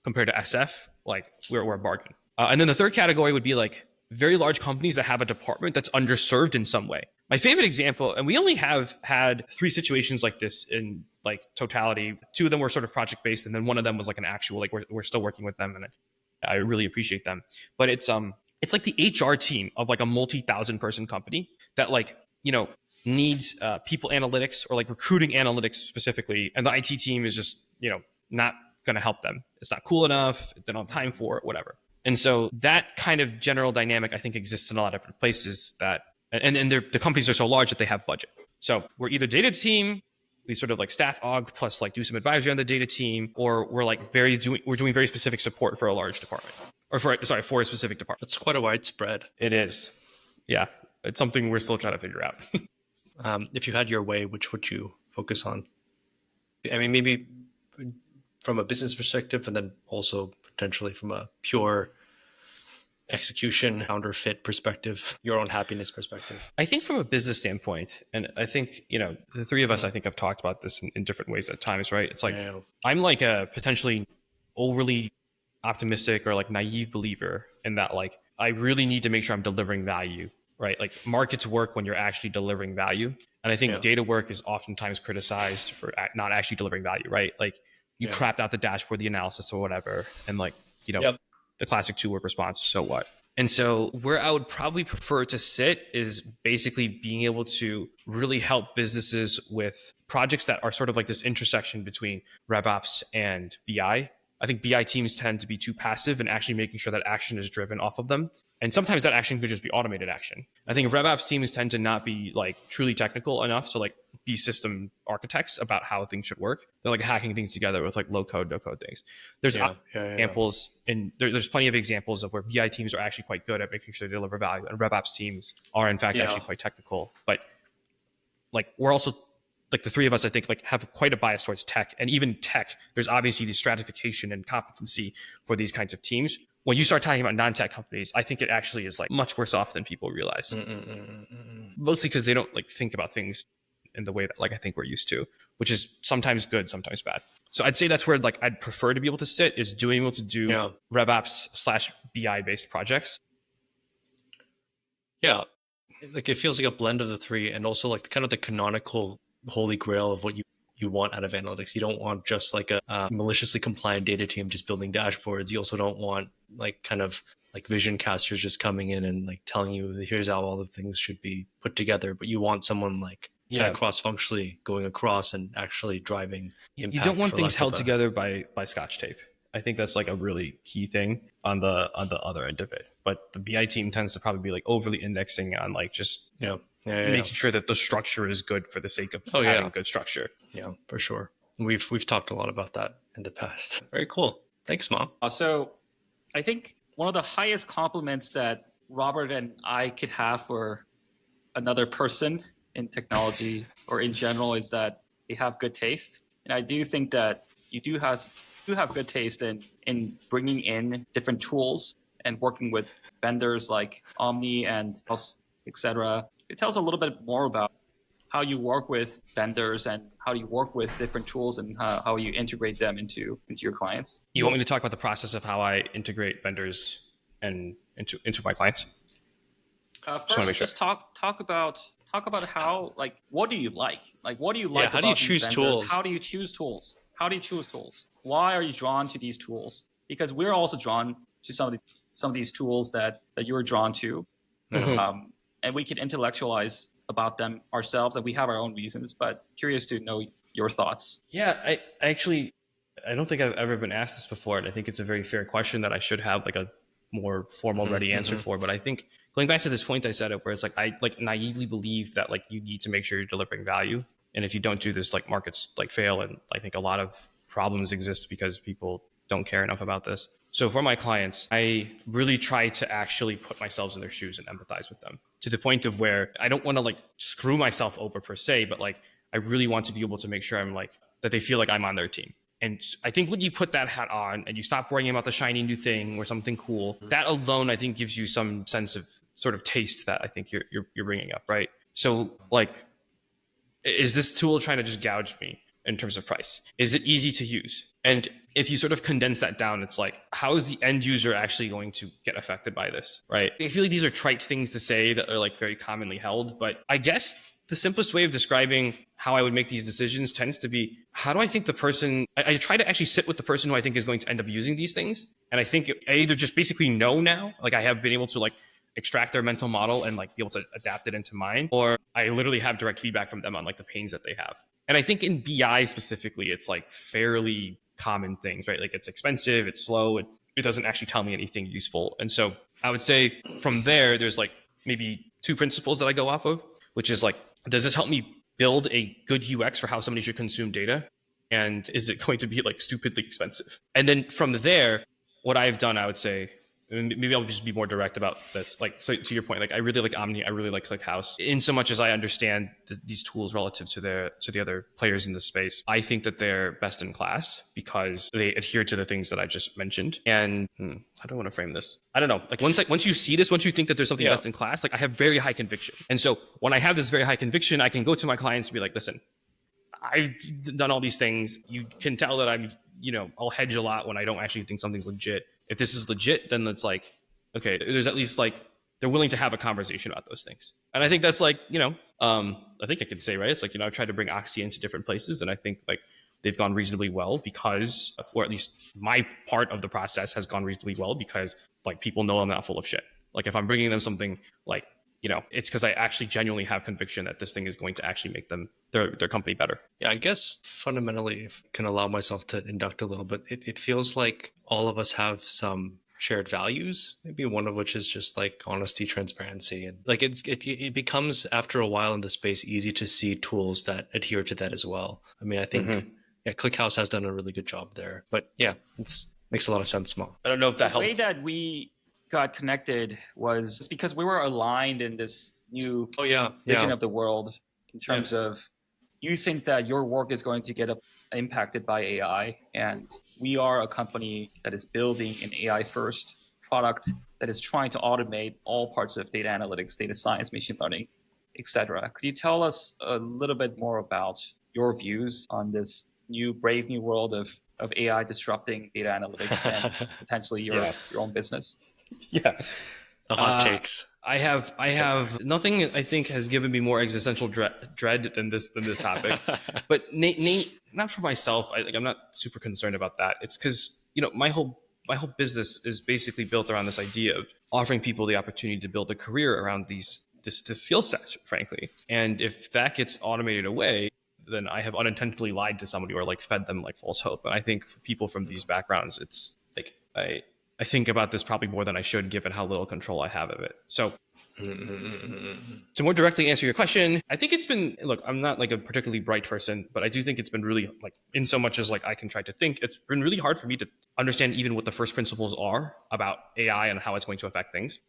compared to SF, like we're a bargain. And then the third category would be like very large companies that have a department that's underserved in some way. My favorite example, and we only have had 3 situations like this in like totality. 2 of them were sort of project based, and then one of them was like an actual, like we're still working with them, and I really appreciate them. But it's like the HR team of like a multi-thousand person company that like, needs people analytics or like recruiting analytics specifically, and the IT team is just not going to help them. It's not cool enough. They don't have time for it, whatever. And so that kind of general dynamic I think exists in a lot of different places. That and the companies are so large that they have budget. So we're either data team, we sort of like staff aug plus like do some advisory on the data team, or we're like we're doing very specific support for a large department, or for a specific department. That's quite a wide spread. It is, yeah. It's something we're still trying to figure out. If you had your way, which would you focus on? I mean, maybe from a business perspective, and then also potentially from a pure execution, founder fit perspective, your own happiness perspective. I think from a business standpoint, and I think, the 3 of us, I think have talked about this in different ways at times, right? It's like, I'm like a potentially overly optimistic or like naive believer in that, like, I really need to make sure I'm delivering value, right? Like markets work when you're actually delivering value. And I think data work is oftentimes criticized for not actually delivering value, right? Like you crapped out the dashboard, the analysis or whatever. And like, the classic 2-word response, so what? And so where I would probably prefer to sit is basically being able to really help businesses with projects that are sort of like this intersection between RevOps and BI. I think BI teams tend to be too passive and actually making sure that action is driven off of them. And sometimes that action could just be automated action. I think RevOps teams tend to not be like truly technical enough to like be system architects about how things should work. They're like hacking things together with like low code, no code things. There's examples, and there's plenty of examples of where BI teams are actually quite good at making sure they deliver value, and RevOps teams are in fact actually quite technical. But like we're also like the 3 of us, I think, like have quite a bias towards tech, and even tech, there's obviously the stratification and competency for these kinds of teams. When you start talking about non-tech companies, I think it actually is like much worse off than people realize. Mostly because they don't like think about things in the way that like I think we're used to, which is sometimes good, sometimes bad. So I'd say that's where like I'd prefer to be able to sit, is doing able to do RevOps / BI based projects. Yeah, like it feels like a blend of the 3, and also like kind of the canonical holy grail of what you want out of analytics. You don't want just like a maliciously compliant data team just building dashboards. You also don't want like kind of like vision casters just coming in and like telling you here's how all the things should be put together. But you want someone like kind of cross-functionally going across and actually driving impact. You don't want things held together by scotch tape. I think that's like a really key thing on the other end of it. But the BI team tends to probably be like overly indexing on like just making sure that the structure is good for the sake of having good structure. Yeah, for sure. We've talked a lot about that in the past. Very cool. Thanks, Mom. So I think one of the highest compliments that Robert and I could have for another person in technology or in general is that they have good taste. And I do think that you do have good taste in bringing in different tools and working with vendors like Omni and etc. It tells a little bit more about how you work with vendors and how you work with different tools and how you integrate them into your clients. You want me to talk about the process of how I integrate vendors and into my clients? First, just talk about how, like, what do you like? Like, what do you like? How do you choose tools? How do you choose tools? How do you choose tools? Why are you drawn to these tools? Because we're also drawn to some of these tools that you're drawn to, and we can intellectualize about them ourselves, and we have our own reasons. But curious to know your thoughts. Yeah, I don't think I've ever been asked this before, and I think it's a very fair question that I should have like a more formal, ready answer for. But I think going back to this point I said, where it's like I like naively believe that like you need to make sure you're delivering value, and if you don't do this, like markets like fail. And I think a lot of problems exist because people don't care enough about this. So for my clients, I really try to actually put myself in their shoes and empathize with them to the point of where I don't want to like screw myself over per se, but like I really want to be able to make sure I'm like that they feel like I'm on their team. And I think when you put that hat on and you stop worrying about the shiny new thing or something cool, that alone I think gives you some sense of sort of taste that I think you're bringing up, right? So like, is this tool trying to just gouge me in terms of price? Is it easy to use? And if you sort of condense that down, it's like, how is the end user actually going to get affected by this, right? I feel like these are trite things to say that are like very commonly held, but I guess the simplest way of describing how I would make these decisions tends to be, how do I think the person, I try to actually sit with the person who I think is going to end up using these things. And I think I either just basically know now, like I have been able to like extract their mental model and like be able to adapt it into mine, or I literally have direct feedback from them on like the pains that they have. And I think in BI specifically, it's like fairly common things, right? Like it's expensive, it's slow, it doesn't actually tell me anything useful. And so I would say from there, there's like maybe two principles that I go off of, which is like, does this help me build a good UX for how somebody should consume data? And is it going to be like stupidly expensive? And then from there, what I've done, I would say, and maybe I'll just be more direct about this. Like, so to your point, like I really like Omni, I really like ClickHouse. In so much as I understand these tools relative to the other players in the space, I think that they're best in class because they adhere to the things that I just mentioned. And how do I want to frame this? I don't know. Like once you see this, once you think that there's something best in class, like I have very high conviction. And so when I have this very high conviction, I can go to my clients and be like, listen, I've done all these things. You can tell that I'm, I'll hedge a lot when I don't actually think something's legit. If this is legit, then it's like, okay, there's at least like, they're willing to have a conversation about those things. And I think that's like, I think I could say, right? It's like, I've tried to bring Oxy into different places. And I think like they've gone reasonably well because, or at least my part of the process has gone reasonably well because like people know I'm not full of shit. Like if I'm bringing them something like, it's because I actually genuinely have conviction that this thing is going to actually make them their company better. Yeah, I guess fundamentally, if I can allow myself to induct a little bit, it feels like all of us have some shared values, maybe one of which is just like honesty, transparency. And like it becomes after a while in the space easy to see tools that adhere to that as well. I mean, I think ClickHouse has done a really good job there. But yeah, it makes a lot of sense, Mo. I don't know if that helps. The way that we got connected was because we were aligned in this new vision of the world in terms of you think that your work is going to get impacted by AI, and we are a company that is building an AI first product that is trying to automate all parts of data analytics, data science, machine learning, etc. Could you tell us a little bit more about your views on this brave new world of AI disrupting data analytics and potentially your own business? Yeah. The hot takes. I have nothing I think has given me more existential dread than this topic. But Nate, not for myself. I'm not super concerned about that. It's because, my whole business is basically built around this idea of offering people the opportunity to build a career around this skill set, frankly. And if that gets automated away, then I have unintentionally lied to somebody or like fed them like false hope. And I think for people from these backgrounds, it's like I think about this probably more than I should, given how little control I have of it. So to more directly answer your question, I think it's been, look, I'm not like a particularly bright person, but I do think it's been really like, in so much as like I can try to think, it's been really hard for me to understand even what the first principles are about AI and how it's going to affect things.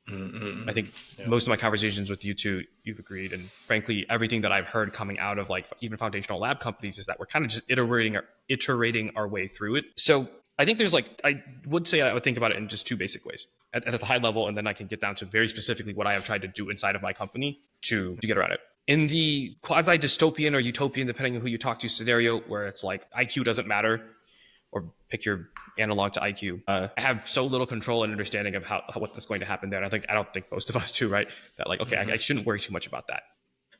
I think most of my conversations with you two, you've agreed. And frankly, everything that I've heard coming out of like even foundational lab companies is that we're kind of just iterating our way through it. So I think there's like, I would say I would think about it in just two basic ways at the high level. And then I can get down to very specifically what I have tried to do inside of my company to get around it. In the quasi dystopian or utopian, depending on who you talk to scenario, where it's like IQ doesn't matter, or pick your analog to IQ. I have so little control and understanding of what that's going to happen there. And I don't think most of us do, right? That like, okay, I shouldn't worry too much about that.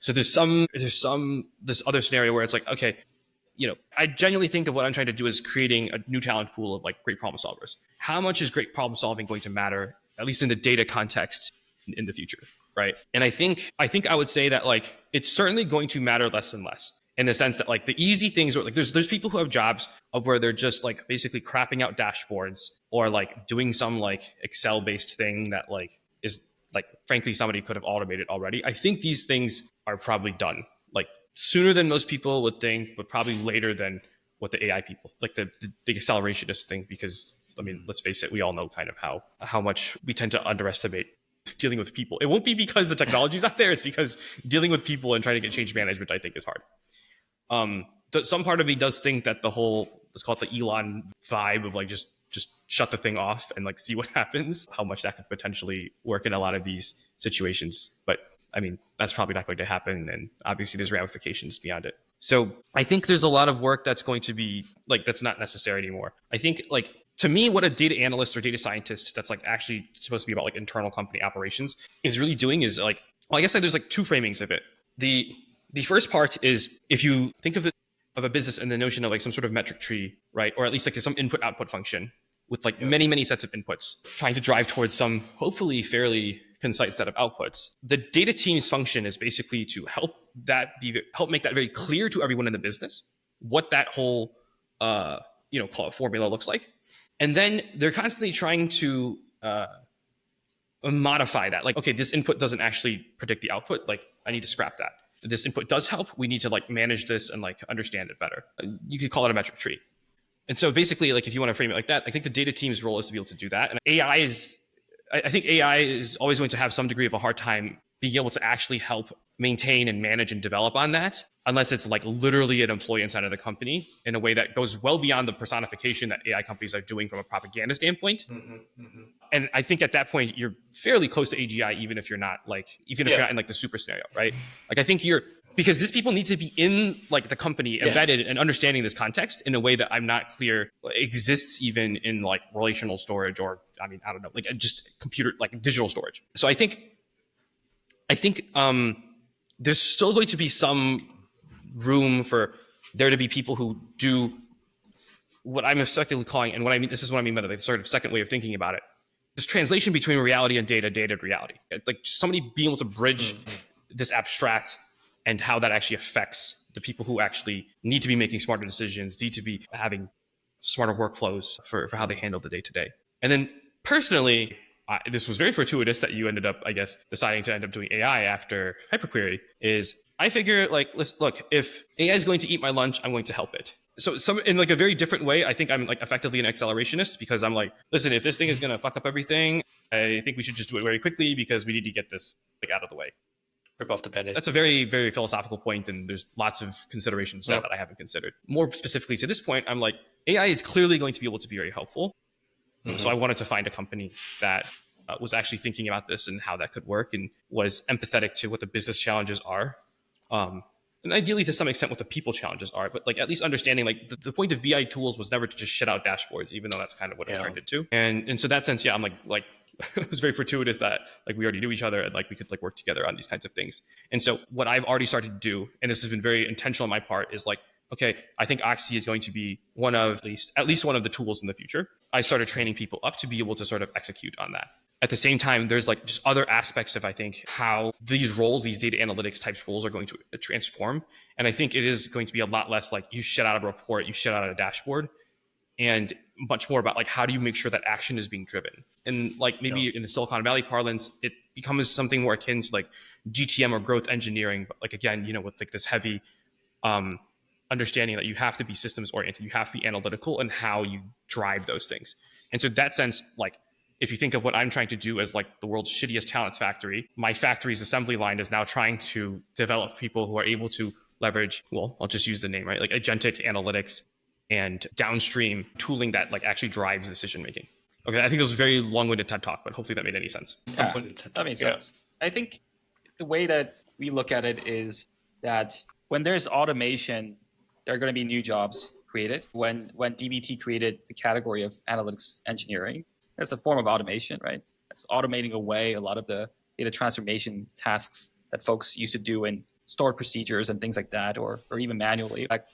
So there's this other scenario where it's like, okay, I genuinely think of what I'm trying to do is creating a new talent pool of like great problem solvers. How much is great problem solving going to matter, at least in the data context in the future, right? And I think I would say that like, it's certainly going to matter less and less. In the sense that like the easy things are like there's people who have jobs of where they're just like basically crapping out dashboards or like doing some like Excel based thing that like is like frankly somebody could have automated already. I think these things are probably done like sooner than most people would think, but probably later than what the AI people, like the accelerationist thing, because I mean, let's face it, we all know kind of how much we tend to underestimate dealing with people. It won't be because the technology's not there. It's because dealing with people and trying to get change management, I think, is hard. Some part of me does think that the whole, let's call it the Elon vibe of like just shut the thing off and like see what happens, how much that could potentially work in a lot of these situations. But I mean, that's probably not going to happen. And obviously there's ramifications beyond it. So I think there's a lot of work that's going to be like, that's not necessary anymore. I think like, to me, what a data analyst or data scientist that's like actually supposed to be about like internal company operations is really doing is like, well, I guess like there's like two framings of it. The first part is if you think of it of a business and the notion of like some sort of metric tree, right? Or at least like some input output function with like many sets of inputs trying to drive towards some hopefully fairly concise set of outputs. The data team's function is basically to help make that very clear to everyone in the business what that whole call it formula looks like. And then they're constantly trying to modify that. Like, okay, this input doesn't actually predict the output. Like, I need to scrap that. This input does help. We need to like manage this and like understand it better. You could call it a metric tree. And so basically, like if you want to frame it like that, I think the data team's role is to be able to do that. And I think AI is always going to have some degree of a hard time being able to actually help maintain and manage and develop on that, unless it's like literally an employee inside of the company in a way that goes well beyond the personification that AI companies are doing from a propaganda standpoint. And I think at that point, you're fairly close to AGI, even if you're not you're not in like the super scenario, right? Like I think because these people need to be in like the company embedded and understanding this context in a way that I'm not clear exists even in like relational storage, or I mean, I don't know, like just computer, like digital storage. So I think there's still going to be some room for there to be people who do what I'm effectively calling, and what I mean, this is what I mean by the sort of second way of thinking about it, this translation between reality and data to reality. Like somebody being able to bridge this abstract and how that actually affects the people who actually need to be making smarter decisions, need to be having smarter workflows for how they handle the day to day. And then personally, this was very fortuitous that you ended up, I guess, deciding to end up doing AI after hyperquery. Is I figure like, look, if AI is going to eat my lunch, I'm going to help it. So in like a very different way, I think I'm like effectively an accelerationist, because I'm like, listen, if this thing is going to fuck up everything, I think we should just do it very quickly because we need to get this like out of the way. Rip off the Band-Aid. That's a very, very philosophical point, and there's lots of considerations that I haven't considered. More specifically to this point, I'm like, AI is clearly going to be able to be very helpful. So I wanted to find a company that was actually thinking about this and how that could work, and was empathetic to what the business challenges are. And ideally to some extent what the people challenges are, but like at least understanding like the point of BI tools was never to just shit out dashboards, even though that's kind of what it turned into. And so that sense, I'm like it was very fortuitous that like we already knew each other and like we could like work together on these kinds of things. And so what I've already started to do, and this has been very intentional on my part, is like, okay, I think Oxy is going to be one of at least one of the tools in the future. I started training people up to be able to sort of execute on that. At the same time, there's like just other aspects of, I think, how these roles, these data analytics types roles are going to transform. And I think it is going to be a lot less like you shit out a report, you shit out a dashboard, and much more about like, how do you make sure that action is being driven? And like maybe in the Silicon Valley parlance, it becomes something more akin to like GTM or growth engineering. But like, again, with like this heavy understanding that you have to be systems oriented, you have to be analytical in how you drive those things. And so that sense, like, if you think of what I'm trying to do as like the world's shittiest talent factory, my factory's assembly line is now trying to develop people who are able to leverage, well, I'll just use the name, right? Like agentic analytics and downstream tooling that like actually drives decision making. Okay, I think that was a very long-winded TED talk, but hopefully that made any sense. Yeah, that makes sense. I think the way that we look at it is that when there's automation, there are going to be new jobs created. When DBT created the category of analytics engineering, that's a form of automation, right? It's automating away a lot of the data transformation tasks that folks used to do in stored procedures and things like that, or even manually. That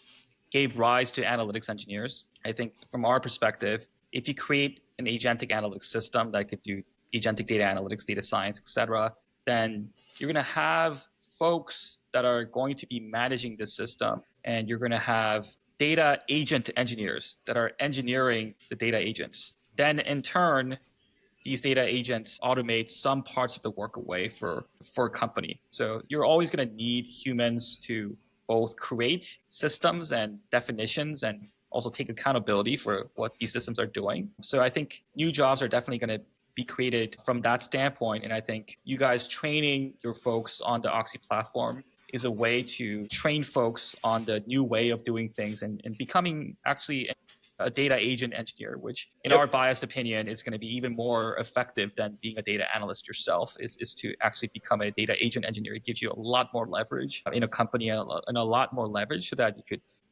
gave rise to analytics engineers. I think from our perspective, if you create an agentic analytics system that could do agentic data analytics, data science, et cetera, then you're going to have folks that are going to be managing the system, and you're going to have data agent engineers that are engineering the data agents. Then in turn, these data agents automate some parts of the work away for a company. So you're always going to need humans to both create systems and definitions and also take accountability for what these systems are doing. So I think new jobs are definitely going to be created from that standpoint. And I think you guys training your folks on the Oxy platform is a way to train folks on the new way of doing things and becoming actually a data agent engineer, which in our biased opinion is going to be even more effective than being a data analyst yourself, is to actually become a data agent engineer. It gives you a lot more leverage in a company and a lot more leverage so that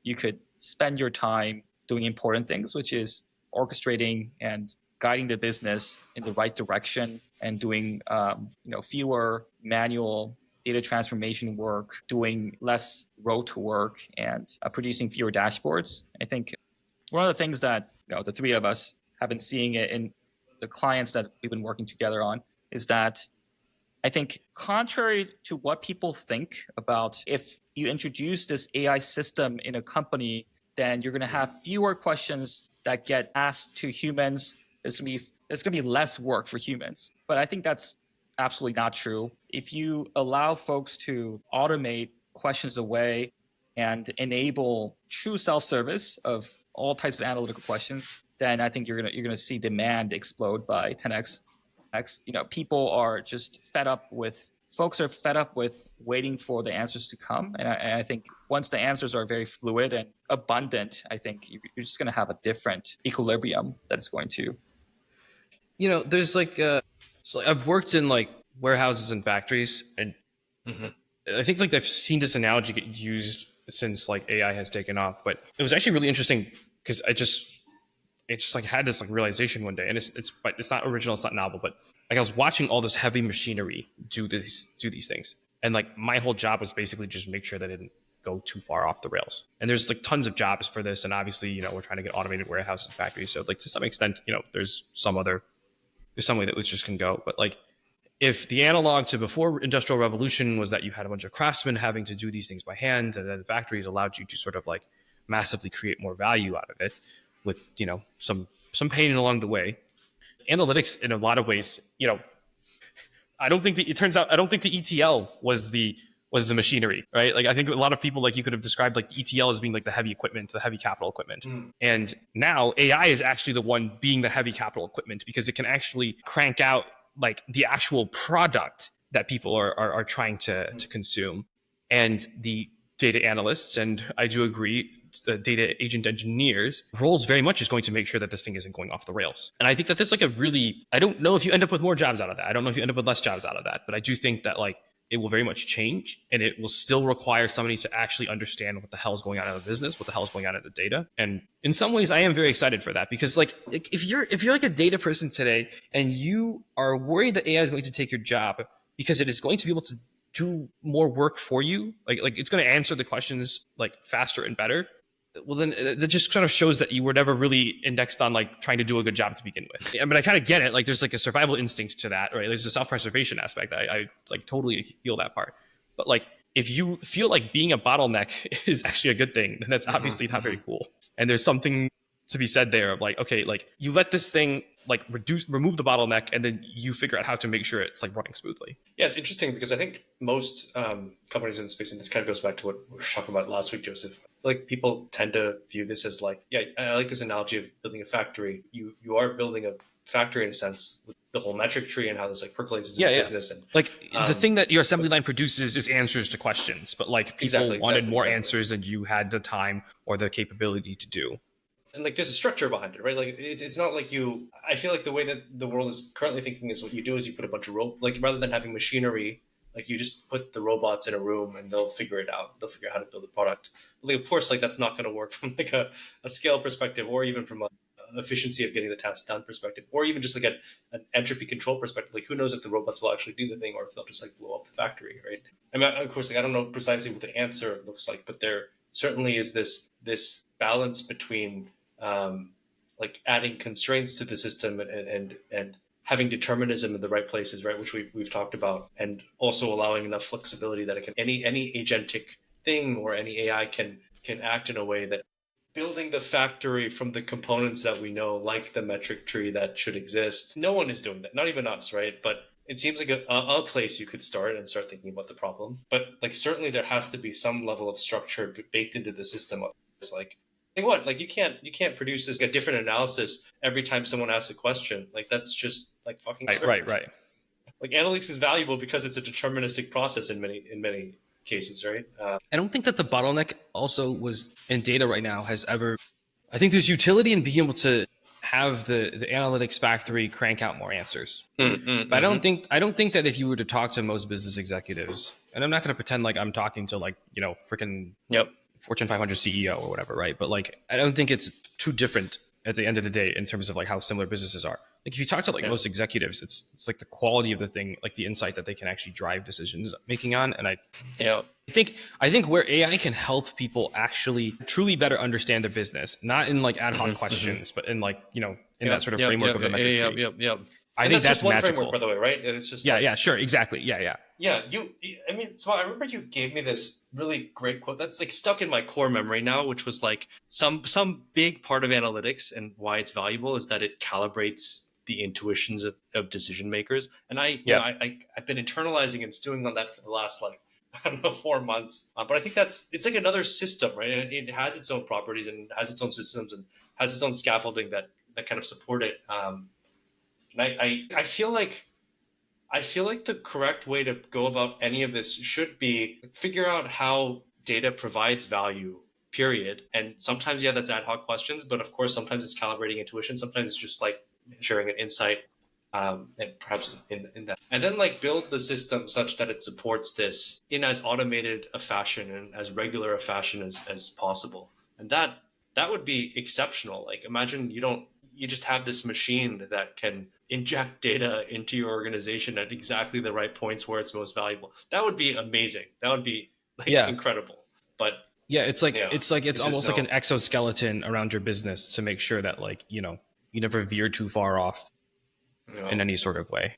you could spend your time doing important things, which is orchestrating and guiding the business in the right direction and doing fewer manual data transformation work, doing less rote work, and producing fewer dashboards. I think one of the things that the three of us have been seeing it in the clients that we've been working together on is that I think contrary to what people think about if you introduce this AI system in a company, then you're going to have fewer questions that get asked to humans. There's going to be less work for humans. But I think that's absolutely not true. If you allow folks to automate questions away and enable true self-service of all types of analytical questions, then I think you're gonna see demand explode by 10x. People are just folks are fed up with waiting for the answers to come. And I think once the answers are very fluid and abundant, I think you're just going to have a different equilibrium that is going to. There's so I've worked in like warehouses and factories, and I think like I've seen this analogy get used since like AI has taken off. But it was actually really interesting because it just like had this like realization one day, and it's not original, it's not novel, but like I was watching all this heavy machinery do these things, and like my whole job was basically just make sure that it didn't go too far off the rails. And there's like tons of jobs for this, and obviously we're trying to get automated warehouses and factories, so like to some extent there's some way that this just can go. But like if the analog to before industrial revolution was that you had a bunch of craftsmen having to do these things by hand, and then factories allowed you to sort of like massively create more value out of it with some pain along the way. Analytics in a lot of ways, I don't think the ETL was the machinery, right? Like I think a lot of people, like you could have described like the ETL as being like the heavy equipment, the heavy capital equipment. And now AI is actually the one being the heavy capital equipment because it can actually crank out like the actual product that people are trying to consume. And the data analysts, and I do agree, the data agent engineers roles very much is going to make sure that this thing isn't going off the rails. And I think that there's like I don't know if you end up with more jobs out of that. I don't know if you end up with less jobs out of that, but I do think that like it will very much change, and it will still require somebody to actually understand what the hell is going on in the business, what the hell is going on in the data. And in some ways I am very excited for that, because like if you're like a data person today and you are worried that AI is going to take your job because it is going to be able to do more work for you, like it's going to answer the questions like faster and better, well then that just kind of shows that you were never really indexed on like trying to do a good job to begin with. I mean, I kind of get it, like there's like a survival instinct to that, right? There's a self-preservation aspect. I like totally feel that part. But like if you feel like being a bottleneck is actually a good thing, then that's obviously not very cool. And there's something to be said there of like, okay, like you let this thing like remove the bottleneck, and then you figure out how to make sure it's like running smoothly. Yeah, it's interesting because I think most companies in the space, and this kind of goes back to what we were talking about last week, Joseph, like people tend to view this as like, yeah, I like this analogy of building a factory. You are building a factory in a sense with the whole metric tree and how this like percolates into business. And like the thing that your assembly line produces is answers to questions, but like people wanted more answers than you had the time or the capability to do. And like there's a structure behind it, right? Like it's not like I feel like the way that the world is currently thinking is what you do is you put a bunch of like rather than having machinery, like you just put the robots in a room and they'll figure it out. They'll figure out how to build a product. But like, of course, like that's not going to work from like a scale perspective, or even from a efficiency of getting the task done perspective, or even just like an entropy control perspective. Like who knows if the robots will actually do the thing, or if they'll just like blow up the factory, right? I mean, of course, like I don't know precisely what the answer looks like, but there certainly is this balance between like adding constraints to the system and having determinism in the right places, right, which we've talked about, and also allowing enough flexibility that it can any agentic thing or any AI can act in a way that building the factory from the components that we know, like the metric tree that should exist. No one is doing that, not even us, right? But it seems like a place you could start thinking about the problem. But like certainly there has to be some level of structure baked into the system. It's like Like what? Like you can't produce this a different analysis every time someone asks a question. Like that's just like fucking Right, absurd. right. Like analytics is valuable because it's a deterministic process in many cases, right? I don't think that the bottleneck also was in data right now has ever. I think there's utility in being able to have the analytics factory crank out more answers. But I don't think that if you were to talk to most business executives, and I'm not going to pretend like I'm talking to like freaking Yep. Fortune 500 CEO or whatever, right? But like I don't think it's too different at the end of the day in terms of like how similar businesses are. Like if you talk to like most executives, it's like the quality of the thing, like the insight that they can actually drive decisions making on. And Yeah. I think where AI can help people actually truly better understand their business, not in like ad hoc questions, but in like, in that sort of framework of the metric tree. Yep. I And think that's just that's one magical. framework, by the way, right? And it's just Yeah, like, yeah, sure, exactly. Yeah. yeah, I mean, so I remember you gave me this really great quote that's like stuck in my core memory now, which was like some big part of analytics and why it's valuable is that it calibrates the intuitions of decision makers. And Yeah. I've been internalizing and stewing on that for the last like I don't know 4 months. But I think it's like another system, right? And it has its own properties and has its own systems and has its own scaffolding that kind of support it. And I feel like the correct way to go about any of this should be figure out how data provides value, period. And sometimes, yeah, that's ad hoc questions, but of course, sometimes it's calibrating intuition. Sometimes it's just like sharing an insight, and perhaps in that. And then like build the system such that it supports this in as automated a fashion and as regular a fashion as possible. And that would be exceptional. Like imagine you just have this machine that can inject data into your organization at exactly the right points where it's most valuable. That would be amazing. That would be like Yeah. incredible. But Yeah, it's almost like no. an exoskeleton around your business to make sure that like, you never veer too far off in any sort of way.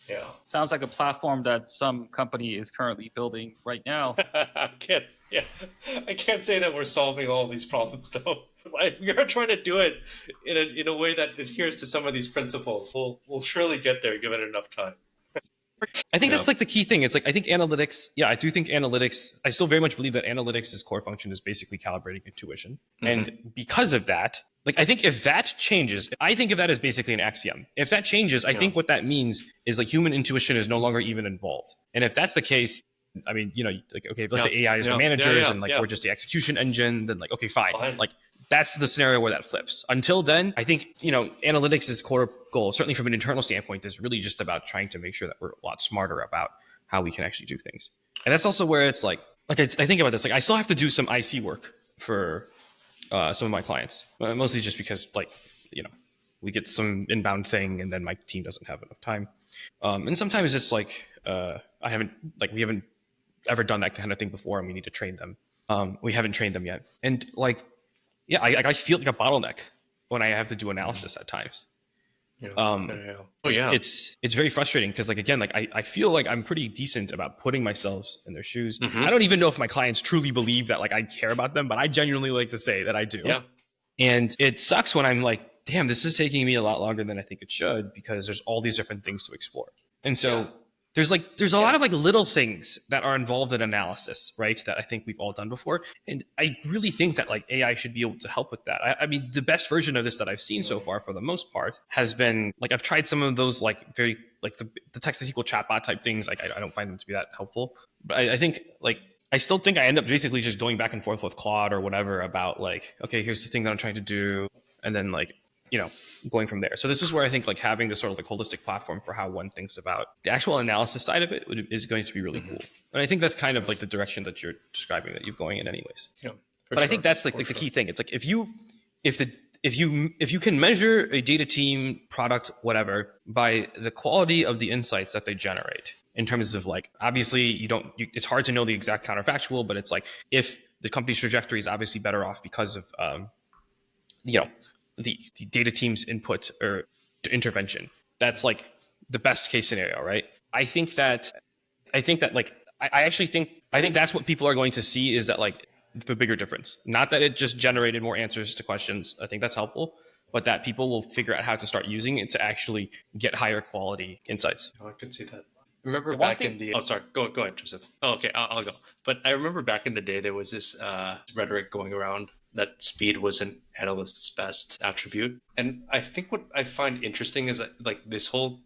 Yeah. Sounds like a platform that some company is currently building right now. I can't say that we're solving all these problems though. We are trying to do it in a way that adheres to some of these principles. We'll surely get there given enough time. I think that's like the key thing. It's like I think analytics. Yeah, I do think analytics. I still very much believe that analytics' core function is basically calibrating intuition, and because of that, like I think if that changes, I think of that as basically an axiom. If that changes, I think what that means is like human intuition is no longer even involved. And if that's the case, I mean, like okay, let's say AI is the managers and like we're just the execution engine, then like okay, fine. Like that's the scenario where that flips. Until then, I think, analytics' core goal, certainly from an internal standpoint, is really just about trying to make sure that we're a lot smarter about how we can actually do things. And that's also where it's like I think about this, like I still have to do some IC work for some of my clients, mostly just because like, we get some inbound thing and then my team doesn't have enough time. And sometimes it's like, we haven't ever done that kind of thing before and we need to train them. We haven't trained them yet. And like, yeah, I feel like a bottleneck when I have to do analysis at times. It's very frustrating because like again, like I feel like I'm pretty decent about putting myself in their shoes. I don't even know if my clients truly believe that like I care about them, but I genuinely like to say that I do. Yeah. And it sucks when I'm like, damn, this is taking me a lot longer than I think it should because there's all these different things to explore. And so there's a lot of like little things that are involved in analysis, right? That I think we've all done before. And I really think that like AI should be able to help with that. I mean, the best version of this that I've seen so far for the most part has been like, I've tried some of those like very like the text to SQL chatbot type things. Like I don't find them to be that helpful, but I think like, I still think I end up basically just going back and forth with Claude or whatever about like, okay, here's the thing that I'm trying to do. And then like, going from there. So this is where I think like having this sort of like holistic platform for how one thinks about the actual analysis side of it is going to be really cool. And I think that's kind of like the direction that you're describing that you're going in anyways. Yeah, but I think that's like the key thing. It's like if you can measure a data team, product, whatever, by the quality of the insights that they generate in terms of like, obviously it's hard to know the exact counterfactual, but it's like if the company's trajectory is obviously better off because of, the data team's input or intervention. That's like the best case scenario, right? I think that like, I think that's what people are going to see is that like the bigger difference. Not that it just generated more answers to questions. I think that's helpful, but that people will figure out how to start using it to actually get higher quality insights. I could see that. Remember back in the... Oh, sorry. Go ahead, Joseph. Oh, okay. I'll go. But I remember back in the day, there was this rhetoric going around that speed was an analyst's best attribute. And I think what I find interesting is that, like, this whole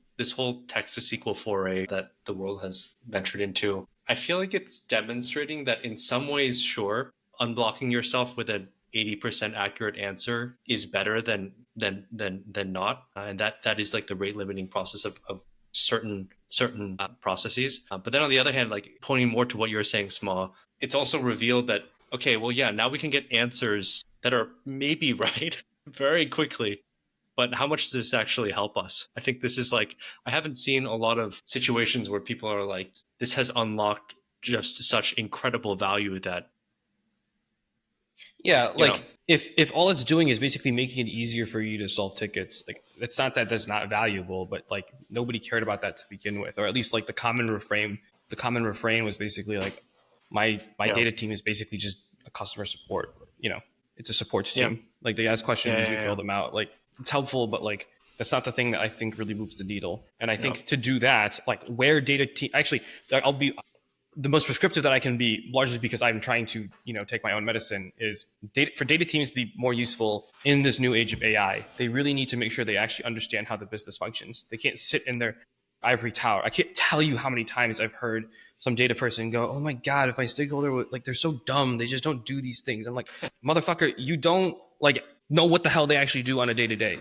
text to SQL foray that the world has ventured into, I feel like it's demonstrating that in some ways, sure, unblocking yourself with an 80% accurate answer is better than not, and that is like the rate limiting process of certain processes. But then on the other hand, like pointing more to what you were saying, Small, it's also revealed that, okay, well, yeah, now we can get answers that are maybe right very quickly. But how much does this actually help us? I think this is like, I haven't seen a lot of situations where people are like, this has unlocked just such incredible value that, Yeah, you know, like if all it's doing is basically making it easier for you to solve tickets, like it's not that that's not valuable, but like nobody cared about that to begin with, or at least like the common refrain was basically like my yeah, data team is basically just a customer support. It's a support yeah, team. Like they ask yeah, questions, we yeah, fill yeah. them out. Like it's helpful, but like that's not the thing that I think really moves the needle. And I No. think to do that, like where data team actually, I'll be the most prescriptive that I can be, largely because I'm trying to, take my own medicine, is for data teams to be more useful in this new age of AI. They really need to make sure they actually understand how the business functions. They can't sit in their ivory tower. I can't tell you how many times I've heard some data person go, "Oh my god, if my stakeholder would, like, they're so dumb, they just don't do these things." I'm like, motherfucker, you don't like know what the hell they actually do on a day to day.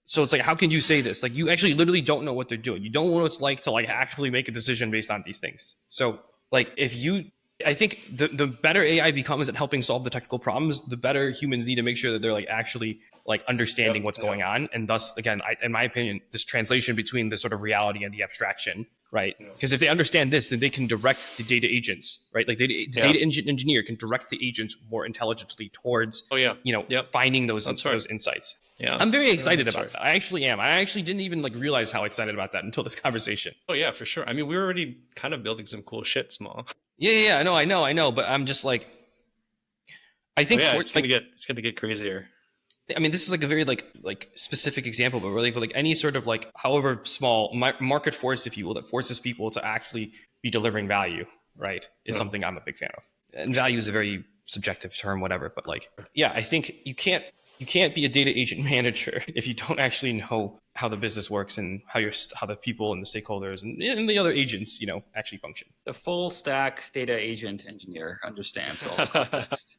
So it's like, how can you say this? Like, you actually literally don't know what they're doing. You don't know what it's like to like actually make a decision based on these things. So like, I think the better AI becomes at helping solve the technical problems, the better humans need to make sure that they're like actually like understanding Yep, what's yep, going on. And thus, again, in my opinion, this translation between the sort of reality and the abstraction, right? yeah, Because if they understand this, then they can direct the data agents, right? Like the yeah. data engineer can direct the agents more intelligently towards, Oh yeah, yep. finding those That's right. those insights. Yeah, I'm very yeah, excited that's about right. that. I actually am. I actually didn't even like realize how excited about that until this conversation. Oh yeah, for sure. I mean, we're already kind of building some cool shit, Small. Yeah, yeah, yeah, I know. But I'm just like, I Oh think yeah, for like, it's gonna get crazier. I mean, this is like a very like specific example, but like any sort of like, however small market force, if you will, that forces people to actually be delivering value, right, is Yeah. something I'm a big fan of. And value is a very subjective term, whatever. But like, yeah, I think you can't be a data agent manager if you don't actually know how the business works and how the people and the stakeholders and the other agents, actually function. The full stack data agent engineer understands all the context.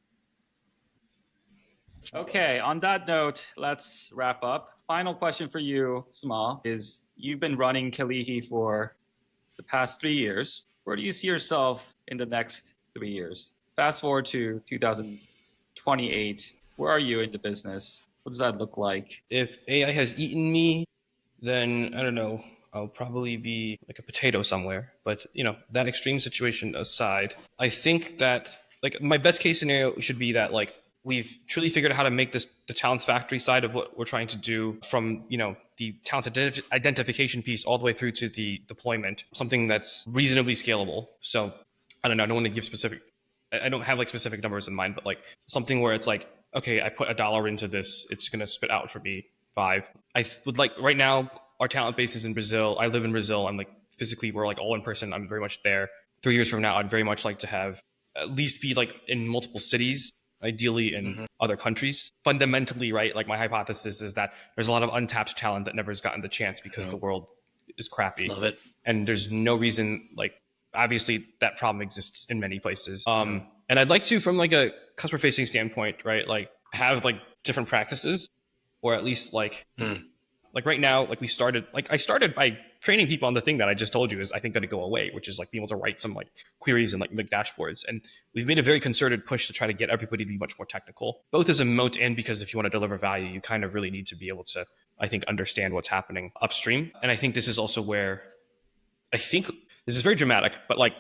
Okay, on that note, let's wrap up. Final question for you, Small, is you've been running Kelihi for the past 3 years. Where do you see yourself in the next 3 years? Fast forward to 2028. Where are you in the business? What does that look like? If AI has eaten me, then I don't know. I'll probably be like a potato somewhere. But that extreme situation aside, I think that like my best case scenario should be that like we've truly figured out how to make this the talent factory side of what we're trying to do, from the talent identification piece all the way through to the deployment, something that's reasonably scalable. So I don't know. I don't want to give specific. I don't have like specific numbers in mind, but like something where it's like, okay, I put $1 into this, it's going to spit out for me 5. I would like, right now, our talent base is in Brazil. I live in Brazil. I'm like physically, we're like all in person. I'm very much there. 3 years from now, I'd very much like to have at least be like in multiple cities, ideally in Hmm. other countries. Fundamentally, right? Like my hypothesis is that there's a lot of untapped talent that never has gotten the chance because Yeah. the world is crappy. Love it. And there's no reason, like, obviously that problem exists in many places. Yeah. And I'd like to, from like a customer facing standpoint, right, like have like different practices, or at least Hmm. like right now, like I started by training people on the thing that I just told you is I think going to go away, which is like being able to write some like queries and like dashboards. And we've made a very concerted push to try to get everybody to be much more technical, both as a moat and because if you want to deliver value, you kind of really need to be able to, I think, understand what's happening upstream. And I think this is also where I think this is very dramatic, but like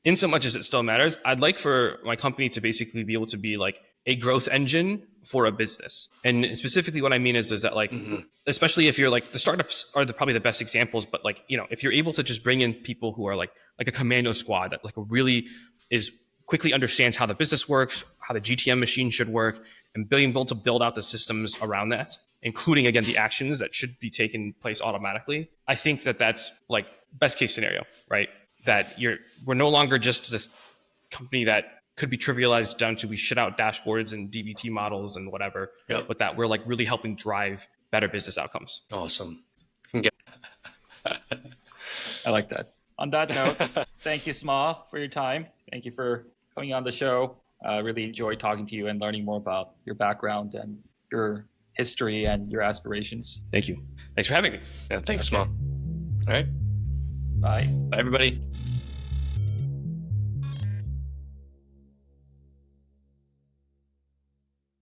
in so much as it still matters, I'd like for my company to basically be able to be like a growth engine for a business. And specifically what I mean is that like, Hmm. especially if you're like, the startups are probably the best examples, but like, if you're able to just bring in people who are like a commando squad that like really is quickly understands how the business works, how the GTM machine should work, and being able to build out the systems around that, including again the actions that should be taking place automatically. I think that that's like best case scenario, right? That we're no longer just this company that could be trivialized down to we shit out dashboards and DBT models and whatever, Yep. but that we're like really helping drive better business outcomes. Awesome. I like that. On that note, thank you, Sma, for your time. Thank you for coming on the show. I really enjoyed talking to you and learning more about your background and your history and your aspirations. Thank you. Thanks for having me. Yeah, thanks, Small. All right. Bye. Bye, everybody.